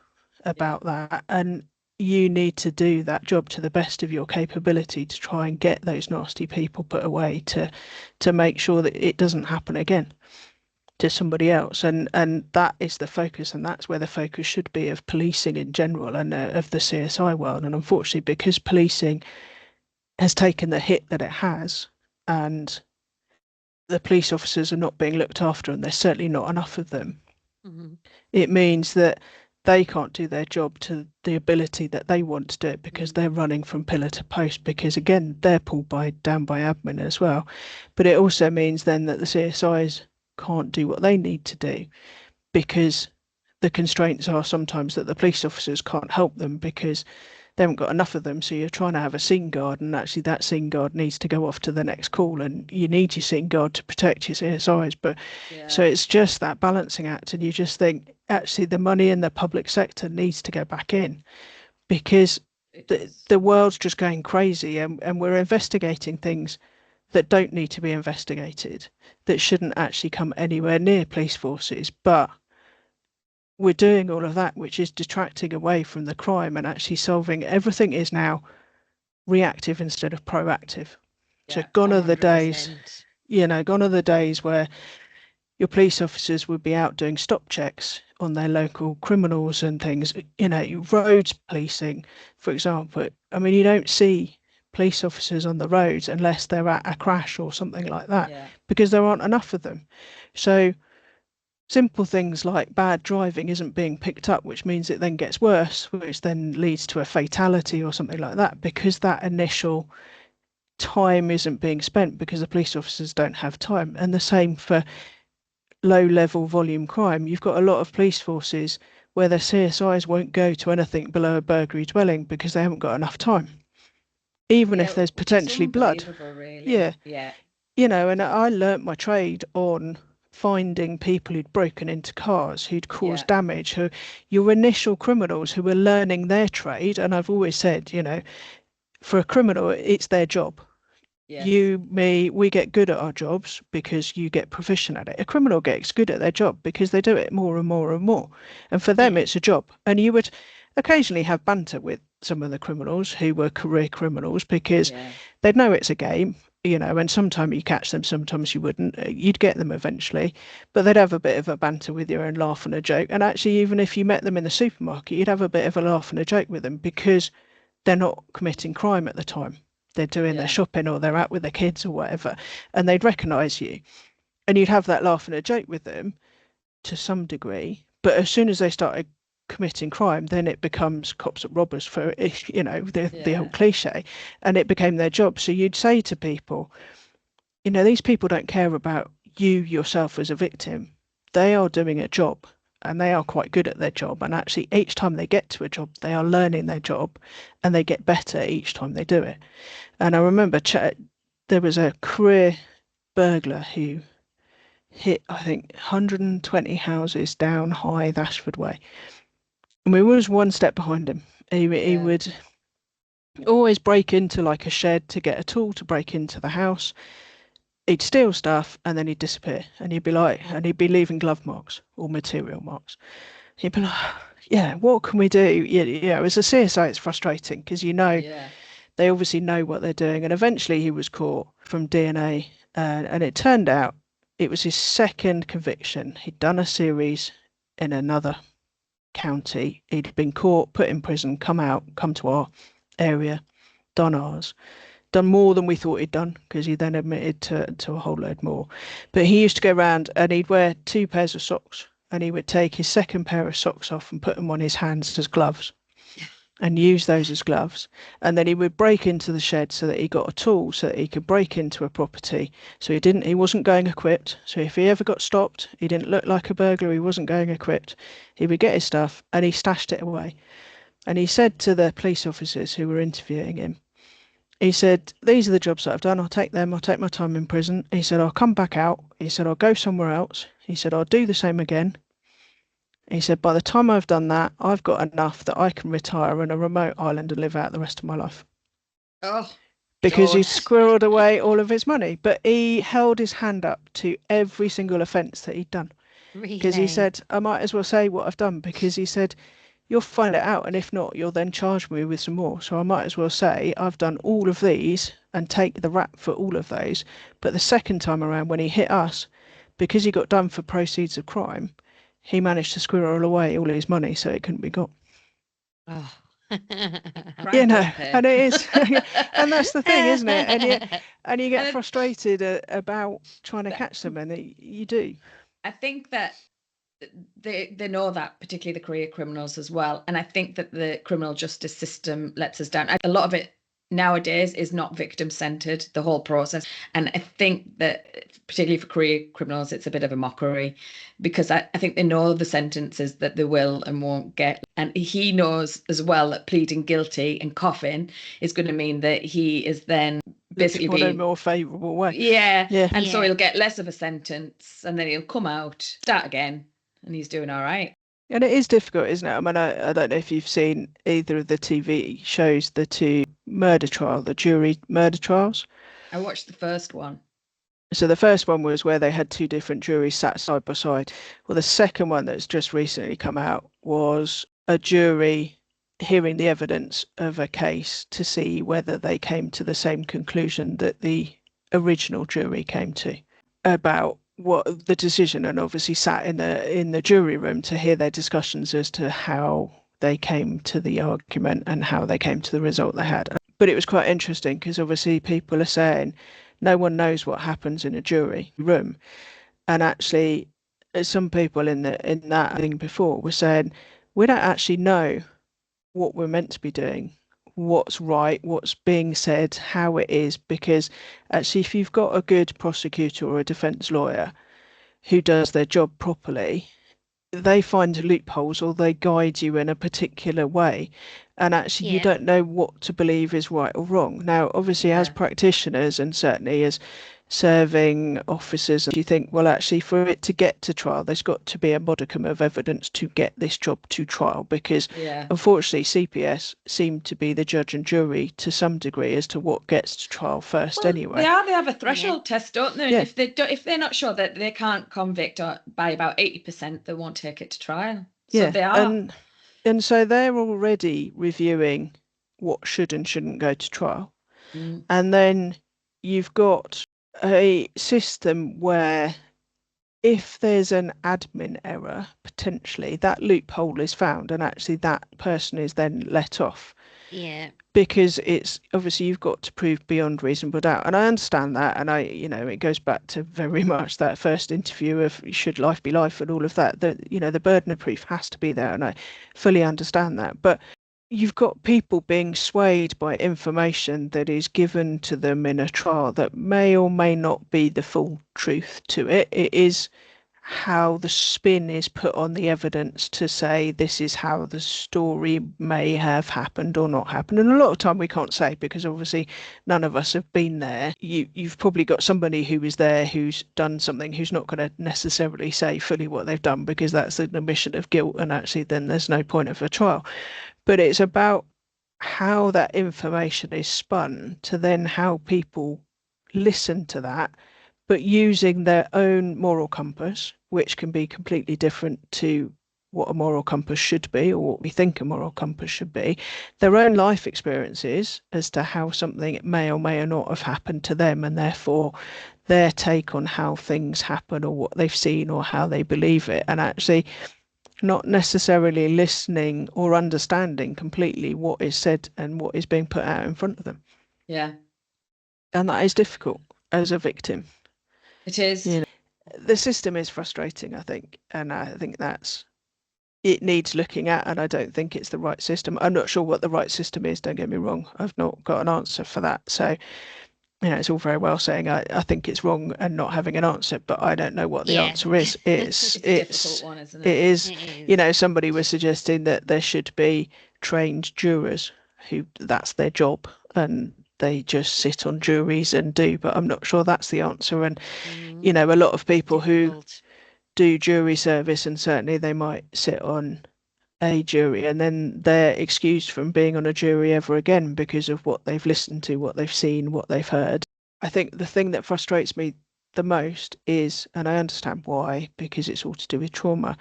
about that, and you need to do that job to the best of your capability to try and get those nasty people put away, to make sure that it doesn't happen again to somebody else, and that is the focus, and that's where the focus should be of policing in general and of the CSI world. And unfortunately, because policing has taken the hit that it has, and the police officers are not being looked after, and there's certainly not enough of them, it means that they can't do their job to the ability that they want to do it, because they're running from pillar to post, because again they're pulled down by admin as well. But it also means then that the CSIs can't do what they need to do, because the constraints are sometimes that the police officers can't help them because they haven't got enough of them. So you're trying to have a scene guard, and actually that scene guard needs to go off to the next call, and you need your scene guard to protect your CSIs. But so it's just that balancing act, and you just think actually the money in the public sector needs to go back in, because the world's just going crazy, and we're investigating things that don't need to be investigated, that shouldn't actually come anywhere near police forces, but we're doing all of that, which is detracting away from the crime and actually solving. Everything is now reactive instead of proactive. So gone are the days, gone are the days where your police officers would be out doing stop checks on their local criminals and things. Roads policing, for example. I mean, you don't see police officers on the roads unless they're at a crash or something like that, because there aren't enough of them. So simple things like bad driving isn't being picked up, which means it then gets worse, which then leads to a fatality or something like that, because that initial time isn't being spent, because the police officers don't have time. And the same for low level volume crime. You've got a lot of police forces where their CSIs won't go to anything below a burglary dwelling because they haven't got enough time, even if there's potentially blood. Really. And I learnt my trade on finding people who'd broken into cars, who'd caused damage, your initial criminals who were learning their trade. And I've always said, For a criminal, it's their job. Yes. You, me, we get good at our jobs because you get proficient at it. A criminal gets good at their job because they do it more and more and more. And for them, it's a job. And you would occasionally have banter with some of the criminals who were career criminals because they'd know it's a game, and sometimes you catch them, sometimes you wouldn't. You'd get them eventually, but they'd have a bit of a banter with you and laugh and a joke. And actually, even if you met them in the supermarket, you'd have a bit of a laugh and a joke with them because they're not committing crime at the time. They're doing their shopping or they're out with their kids or whatever, and they'd recognise you. And you'd have that laugh and a joke with them to some degree. But as soon as they started committing crime, then it becomes cops and robbers for, the old cliche, and it became their job. So you'd say to people, these people don't care about you yourself as a victim. They are doing a job. And they are quite good at their job. And actually, each time they get to a job, they are learning their job and they get better each time they do it. And I remember there was a career burglar who hit, I think, 120 houses down Hythe, Ashford Way. And we was one step behind him. He would always break into like a shed to get a tool to break into the house. He'd steal stuff and then he'd disappear, and he'd be leaving glove marks or material marks. He'd be like, what can we do? As a CSI, it's frustrating because they obviously know what they're doing. And eventually he was caught from DNA, and it turned out it was his second conviction. He'd done a series in another county. He'd been caught, put in prison, come to our area, done ours. Done more than we thought he'd done because he then admitted to a whole load more. But he used to go around and he'd wear 2 pairs of socks, and he would take his second pair of socks off and put them on his hands as gloves and use those as gloves. And then he would break into the shed so that he got a tool so that he could break into a property. So he wasn't going equipped. So if he ever got stopped, he didn't look like a burglar. He wasn't going equipped. He would get his stuff and he stashed it away. And he said to the police officers who were interviewing him, he said, these are the jobs that I've done. I'll take them. I'll take my time in prison. He said, I'll come back out. He said, I'll go somewhere else. He said, I'll do the same again. He said, by the time I've done that, I've got enough that I can retire on a remote island and live out the rest of my life. Oh, because he squirreled away all of his money. But he held his hand up to every single offence that he'd done. Really? Because he said, I might as well say what I've done, because he said, you'll find it out, and if not, you'll then charge me with some more. So I might as well say I've done all of these and take the rap for all of those. But the second time around, when he hit us, because he got done for proceeds of crime, he managed to squirrel away all his money so it couldn't be got. Oh. And it is, and that's the thing, isn't it? And you get frustrated about trying to catch them, and you do. I think that they know that, particularly the career criminals as well. And I think that the criminal justice system lets us down. A lot of it nowadays is not victim centered, the whole process. And I think that particularly for career criminals, it's a bit of a mockery, because I think they know the sentences that they will and won't get. And he knows as well that pleading guilty and coughing is going to mean that he is then basically being in a more favourable way. And so he'll get less of a sentence, and then he'll come out, start again, and he's doing all right. And it is difficult, isn't it? I mean, I don't know if you've seen either of the TV shows, the 2 the jury murder trials. I watched the first one. So the first one was where they had 2 different juries sat side by side. Well, the second one that's just recently come out was a jury hearing the evidence of a case to see whether they came to the same conclusion that the original jury came to about what the decision, and obviously sat in the jury room to hear their discussions as to how they came to the argument and how they came to the result they had. But it was quite interesting because obviously people are saying no one knows what happens in a jury room, and actually some people in that thing before were saying we don't actually know what we're meant to be doing, what's right, what's being said, how it is, because actually if you've got a good prosecutor or a defence lawyer who does their job properly, they find loopholes or they guide you in a particular way. and actually you don't know what to believe is right or wrong. Now, obviously, as practitioners and certainly as serving officers, you think, well, actually, for it to get to trial, there's got to be a modicum of evidence to get this job to trial, because unfortunately CPS seem to be the judge and jury to some degree as to what gets to trial first. Anyway, they have a threshold test, don't they? If they're not sure that they can't convict by about 80%, they won't take it to trial. So they are, and so they're already reviewing what should and shouldn't go to trial. And then you've got a system where if there's an admin error, potentially that loophole is found and actually that person is then let off. Because it's obviously you've got to prove beyond reasonable doubt. And I understand that. And it goes back to very much that first interview of should life be life and all of that. The burden of proof has to be there. And I fully understand that. But you've got people being swayed by information that is given to them in a trial that may or may not be the full truth to it. It is how the spin is put on the evidence to say this is how the story may have happened or not happened. And a lot of time we can't say, because obviously none of us have been there. You've probably got somebody who is there who's done something who's not going to necessarily say fully what they've done, because that's an admission of guilt, and actually then there's no point of a trial. But it's about how that information is spun to then how people listen to that, but using their own moral compass, which can be completely different to what a moral compass should be, or what we think a moral compass should be, their own life experiences as to how something may or may not have happened to them, and therefore their take on how things happen or what they've seen or how they believe it, and actually not necessarily listening or understanding completely what is said and what is being put out in front of them. And that is difficult as a victim. It is. The system is frustrating, I think, and I think it needs looking at, and I don't think it's the right system. I'm not sure what the right system is, don't get me wrong. I've not got an answer for that. So, it's all very well saying I think it's wrong and not having an answer, but I don't know what the answer is. It's a difficult one, isn't it? It is. Somebody was suggesting that there should be trained jurors who that's their job and they just sit on juries and do, but I'm not sure that's the answer. And a lot of people who do jury service, and certainly they might sit on a jury and then they're excused from being on a jury ever again because of what they've listened to, what they've seen, what they've heard. I think the thing that frustrates me the most is, and I understand why, because it's all to do with trauma,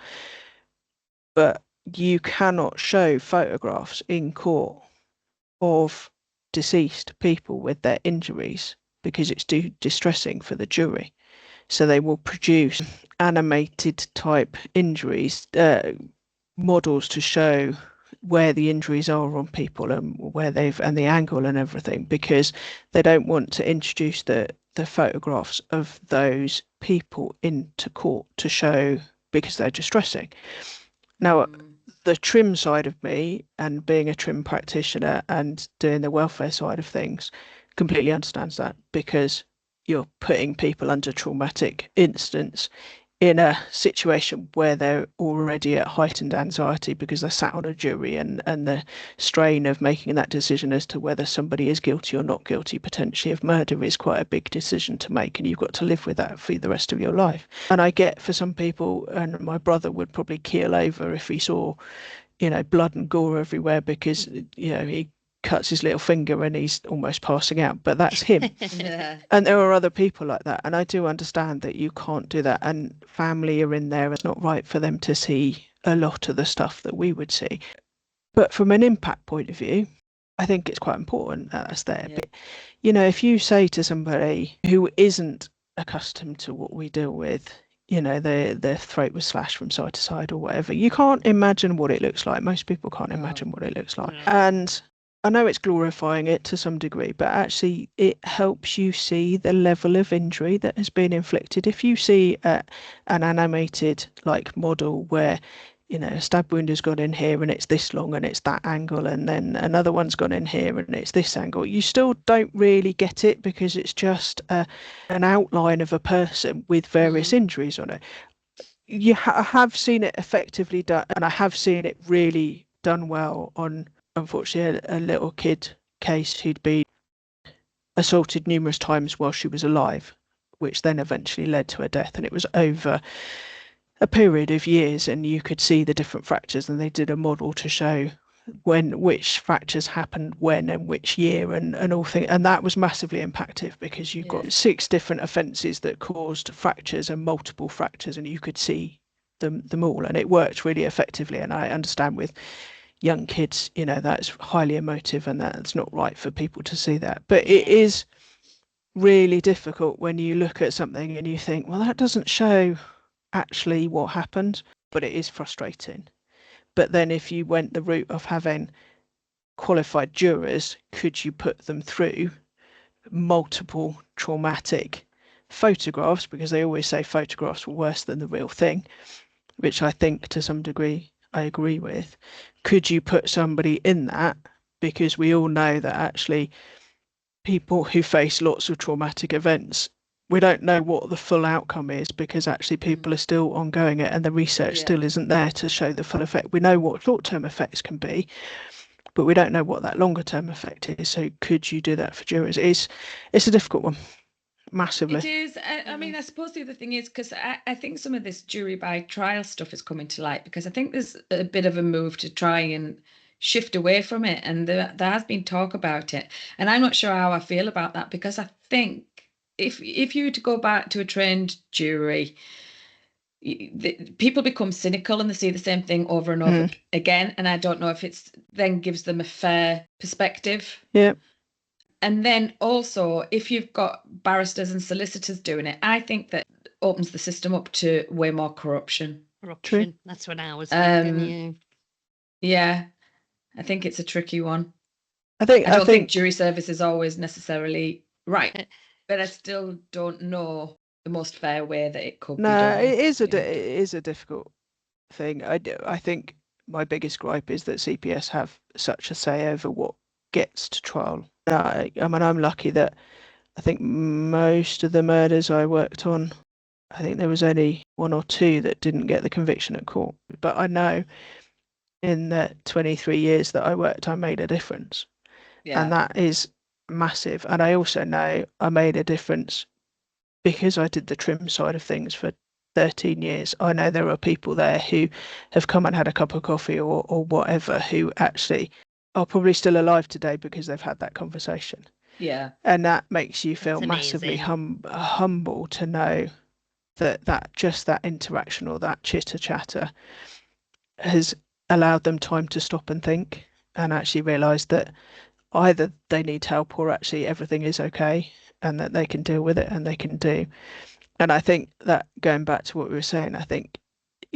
but you cannot show photographs in court of deceased people with their injuries because it's too distressing for the jury. So they will produce animated type injuries, models to show where the injuries are on people and where and the angle and everything, because they don't want to introduce the photographs of those people into court to show, because they're distressing. Now, the trim side of me, and being a trim practitioner and doing the welfare side of things, completely understands that, because you're putting people under traumatic incidents in a situation where they're already at heightened anxiety because they're sat on a jury, and the strain of making that decision as to whether somebody is guilty or not guilty, potentially of murder, is quite a big decision to make, and you've got to live with that for the rest of your life. And I get, for some people, and my brother would probably keel over if he saw, blood and gore everywhere because, he cuts his little finger and he's almost passing out, but that's him. And there are other people like that, and I do understand that you can't do that, and family are in there. It's not right for them to see a lot of the stuff that we would see, but from an impact point of view, I think it's quite important that that's there. But if you say to somebody who isn't accustomed to what we deal with, their throat was slashed from side to side or whatever, you can't imagine what it looks like. Most people can't imagine what it looks like. And I know it's glorifying it to some degree, but actually it helps you see the level of injury that has been inflicted. If you see an animated model where, a stab wound has gone in here and it's this long and it's that angle, and then another one's gone in here and it's this angle, you still don't really get it because it's just an outline of a person with various injuries on it. I have seen it effectively done, and I have seen it really done well on unfortunately a little kid case who'd been assaulted numerous times while she was alive, which then eventually led to her death. And it was over a period of years, and you could see the different fractures, and they did a model to show which fractures happened when and which year and all things. And that was massively impactful because you've got 6 different offences that caused fractures and multiple fractures, and you could see them all, and it worked really effectively. And I understand with young kids, that's highly emotive, and that's not right for people to see that. But it is really difficult when you look at something and you think, well, that doesn't show actually what happened, but it is frustrating. But then if you went the route of having qualified jurors, could you put them through multiple traumatic photographs, because they always say photographs were worse than the real thing, which I think to some degree I agree with. Could you put somebody in that? Because we all know that actually people who face lots of traumatic events, we don't know what the full outcome is, because actually people are still ongoing it, and the research still isn't there to show the full effect. We know what short-term effects can be, but we don't know what that longer-term effect is. So could you do that for jurors? It's a difficult one, massively. It is. I mean, I suppose the other thing is, because I think some of this jury by trial stuff is coming to light, because I think there's a bit of a move to try and shift away from it, and there has been talk about it, and I'm not sure how I feel about that, because I think if you were to go back to a trained jury, people become cynical and they see the same thing over and over again, and I don't know if it's then gives them a fair perspective. And then also, if you've got barristers and solicitors doing it, I think that opens the system up to way more corruption. True. That's what I was thinking. Yeah, I think it's a tricky one. I don't think jury service is always necessarily right, but I still don't know the most fair way that it could be done. It is a difficult thing. I think my biggest gripe is that CPS have such a say over what gets to trial. I mean, I'm lucky that I think most of the murders I worked on, I think there was only 1 or 2 that didn't get the conviction at court. But I know in the 23 years that I worked, I made a difference. And that is massive. And I also know I made a difference because I did the trim side of things for 13 years. I know there are people there who have come and had a cup of coffee or whatever, who actually are probably still alive today because they've had that conversation. And that makes you feel massively humble to know that just that interaction or that chitter chatter has allowed them time to stop and think and actually realise that either they need help or actually everything is okay and that they can deal with it and they can do. And I think that, going back to what we were saying, I think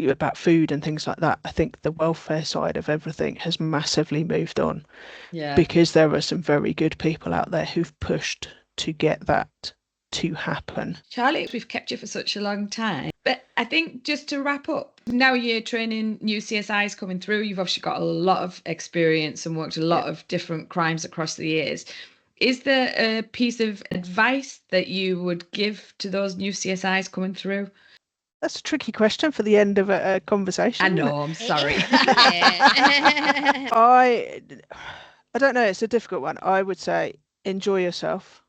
about food and things like that, I think the welfare side of everything has massively moved on, because there are some very good people out there who've pushed to get that to happen. Charlie, we've kept you for such a long time, but I think just to wrap up, now you're training new CSIs coming through, you've obviously got a lot of experience and worked a lot of different crimes across the years. Is there a piece of advice that you would give to those new CSIs coming through? That's a tricky question for the end of a conversation. I know, I'm sorry. I don't know, it's a difficult one. I would say enjoy yourself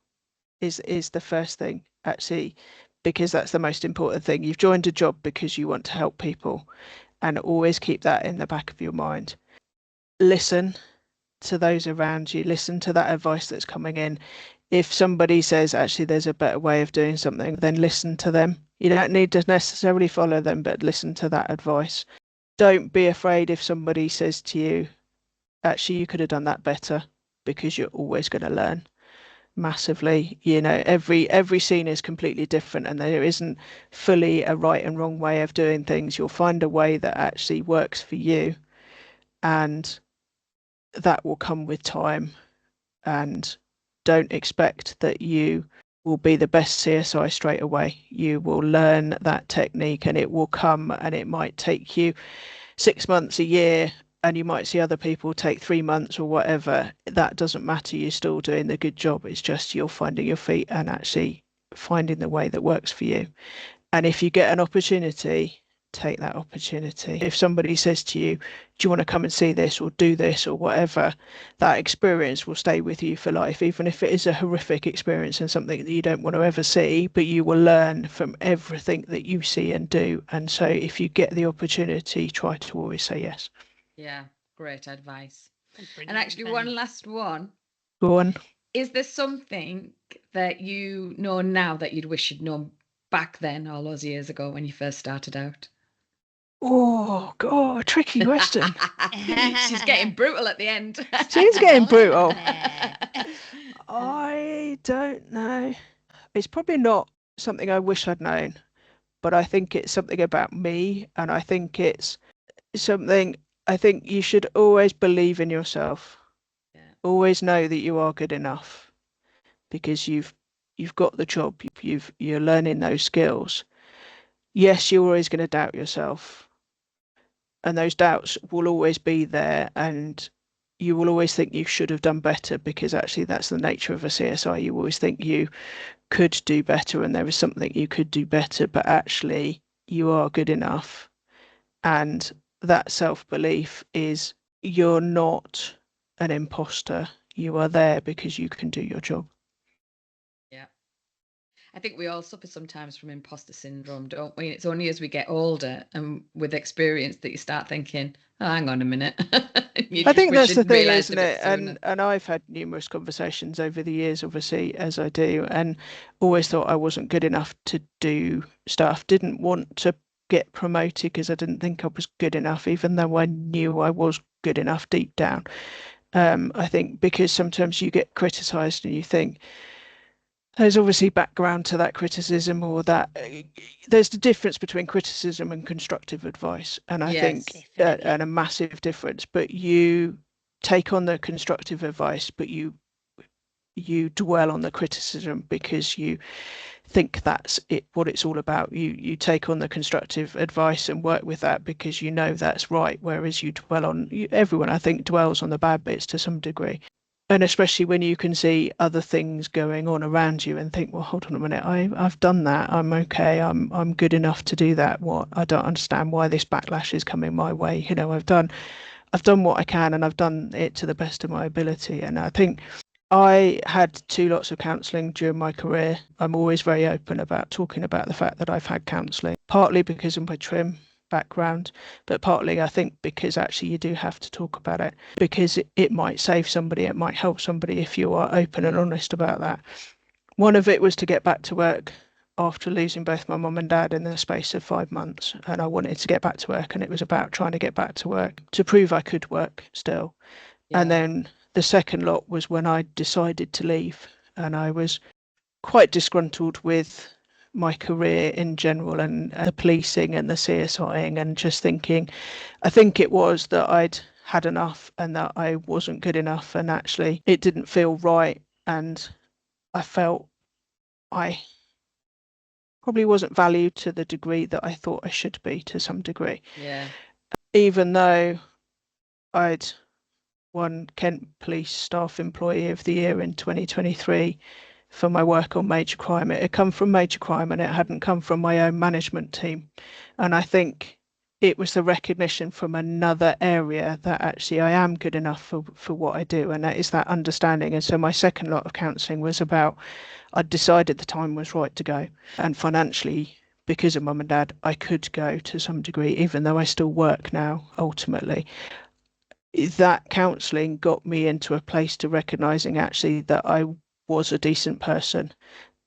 is the first thing, actually, because that's the most important thing. You've joined a job because you want to help people, and always keep that in the back of your mind. Listen to those around you, listen to that advice that's coming in. If somebody says actually there's a better way of doing something, then listen to them. You don't need to necessarily follow them, but listen to that advice. Don't be afraid if somebody says to you, actually you could have done that better, because you're always going to learn massively. Every scene is completely different, and there isn't fully a right and wrong way of doing things. You'll find a way that actually works for you, and that will come with time. And don't expect that you will be the best CSI straight away. You will learn that technique, and it will come, and it might take you 6 months, a year, and you might see other people take 3 months or whatever. That doesn't matter. You're still doing the good job. It's just you're finding your feet and actually finding the way that works for you. And if you get an opportunity take that opportunity. If somebody says to you, do you want to come and see this or do this or whatever, that experience will stay with you for life, even if it is a horrific experience and something that you don't want to ever see, but you will learn from everything that you see and do. And so if you get the opportunity, try to always say yes. Yeah, great advice. And actually, one last one. Go on. Is there something that you know now that you'd wish you'd known back then, all those years ago when you first started out? Oh, God, tricky question. She's getting brutal at the end. She's getting brutal. I don't know. It's probably not something I wish I'd known, but I think it's something about me, and I think it's something, I think you should always believe in yourself. Yeah. Always know that you are good enough, because you've got the job, you're learning those skills. Yes, you're always going to doubt yourself, and those doubts will always be there, and you will always think you should have done better, because actually that's the nature of a CSI. You always think you could do better and there is something you could do better, but actually you are good enough. And that self-belief is, you're not an imposter. You are there because you can do your job. Yeah. I think we all suffer sometimes from imposter syndrome, don't we? It's only as we get older and with experience that you start thinking, oh, hang on a minute. I think that's the thing, isn't it? And I've had numerous conversations over the years, obviously, as I do, and always thought I wasn't good enough to do stuff. Didn't want to get promoted because I didn't think I was good enough, even though I knew I was good enough deep down. I think because sometimes you get criticised and you think, there's obviously background to that criticism, or that there's the difference between criticism and constructive advice. And I think and a massive difference, but you take on the constructive advice, but you dwell on the criticism because you think that's it, what it's all about. You take on the constructive advice and work with that because you know that's right, whereas you dwell on, everyone I think dwells on the bad bits to some degree. And especially when you can see other things going on around you and think, well, hold on a minute, I've done that. I'm okay. I'm good enough to do that. What, I don't understand why this backlash is coming my way. You know, I've done what I can, and I've done it to the best of my ability. And I think I had 2 lots of counselling during my career. I'm always very open about talking about the fact that I've had counselling, partly because of my trim background, but partly I think because actually you do have to talk about it, because it might save somebody, it might help somebody if you are open and honest about that. One of it was to get back to work after losing both my mum and dad in the space of 5 months, and I wanted to get back to work, and it was about trying to get back to work to prove I could work still. And then the second lot was when I decided to leave, and I was quite disgruntled with my career in general and the policing and the CSIing, and just thinking, I think it was that I'd had enough and that I wasn't good enough, and actually it didn't feel right, and I felt I probably wasn't valued to the degree that I thought I should be, to some degree. Yeah. Even though I'd won Kent Police Staff Employee of the Year in 2023 for my work on major crime. It had come from major crime, and it hadn't come from my own management team. And I think it was the recognition from another area that actually I am good enough for what I do, and that is that understanding. And so my second lot of counselling was about, I'd decided the time was right to go, and financially, because of mum and dad, I could go to some degree, even though I still work now ultimately. That counselling got me into a place to recognising actually that I was a decent person.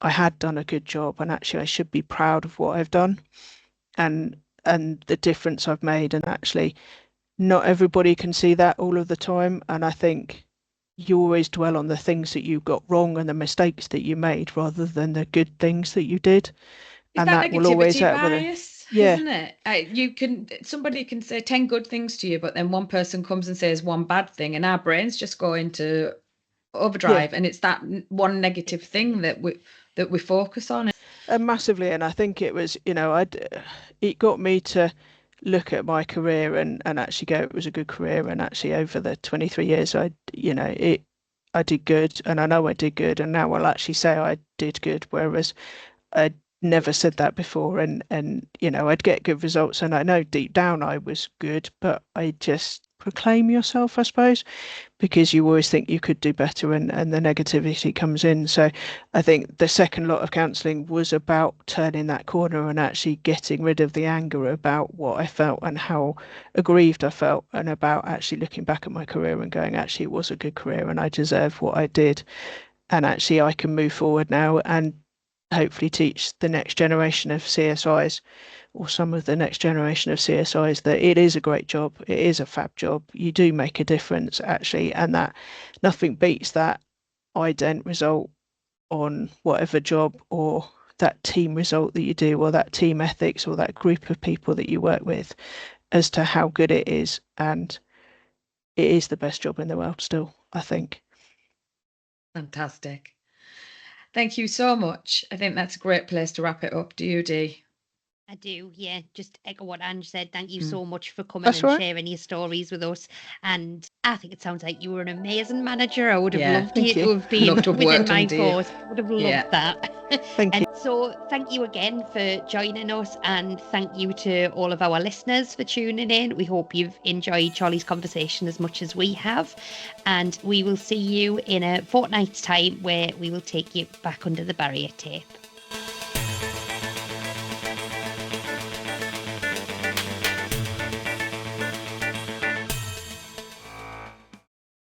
I had done a good job, and actually I should be proud of what I've done and the difference I've made. And actually not everybody can see that all of the time, and I think you always dwell on the things that you got wrong and the mistakes that you made rather than the good things that you did. And that will always bias, isn't it? Somebody can say 10 good things to you, but then one person comes and says one bad thing, and our brains just go into overdrive, and it's that one negative thing that we focus on. And massively, and I think it was, it got me to look at my career and actually go, it was a good career, and actually over the 23 years I did good, and I know I did good, and now I'll actually say I did good, whereas never said that before, and I'd get good results, and I know deep down I was good, but I just proclaim yourself, I suppose, because you always think you could do better, and the negativity comes in. So I think the second lot of counselling was about turning that corner and actually getting rid of the anger about what I felt and how aggrieved I felt, and about actually looking back at my career and going, actually it was a good career and I deserve what I did, and actually I can move forward now and hopefully teach the next generation of CSIs, or some of the next generation of CSIs, that it is a great job. It is a fab job. You do make a difference, actually, and that nothing beats that ident result on whatever job, or that team result that you do, or that team ethics, or that group of people that you work with, as to how good it is. And it is the best job in the world still, I think. Fantastic. Thank you so much. I think that's a great place to wrap it up. Do you, Dee? I do, yeah. Just echo what Ange said. Thank you so much for coming That's and all right. sharing your stories with us. And I think it sounds like you were an amazing manager. I would have Yeah, loved thank you to you. have been Loved to have within worked my under you. force. I would have loved Yeah. that. Thank you. And so thank you again for joining us, and thank you to all of our listeners for tuning in. We hope you've enjoyed Charlie's conversation as much as we have, and we will see you in a fortnight's time, where we will take you back under the barrier tape.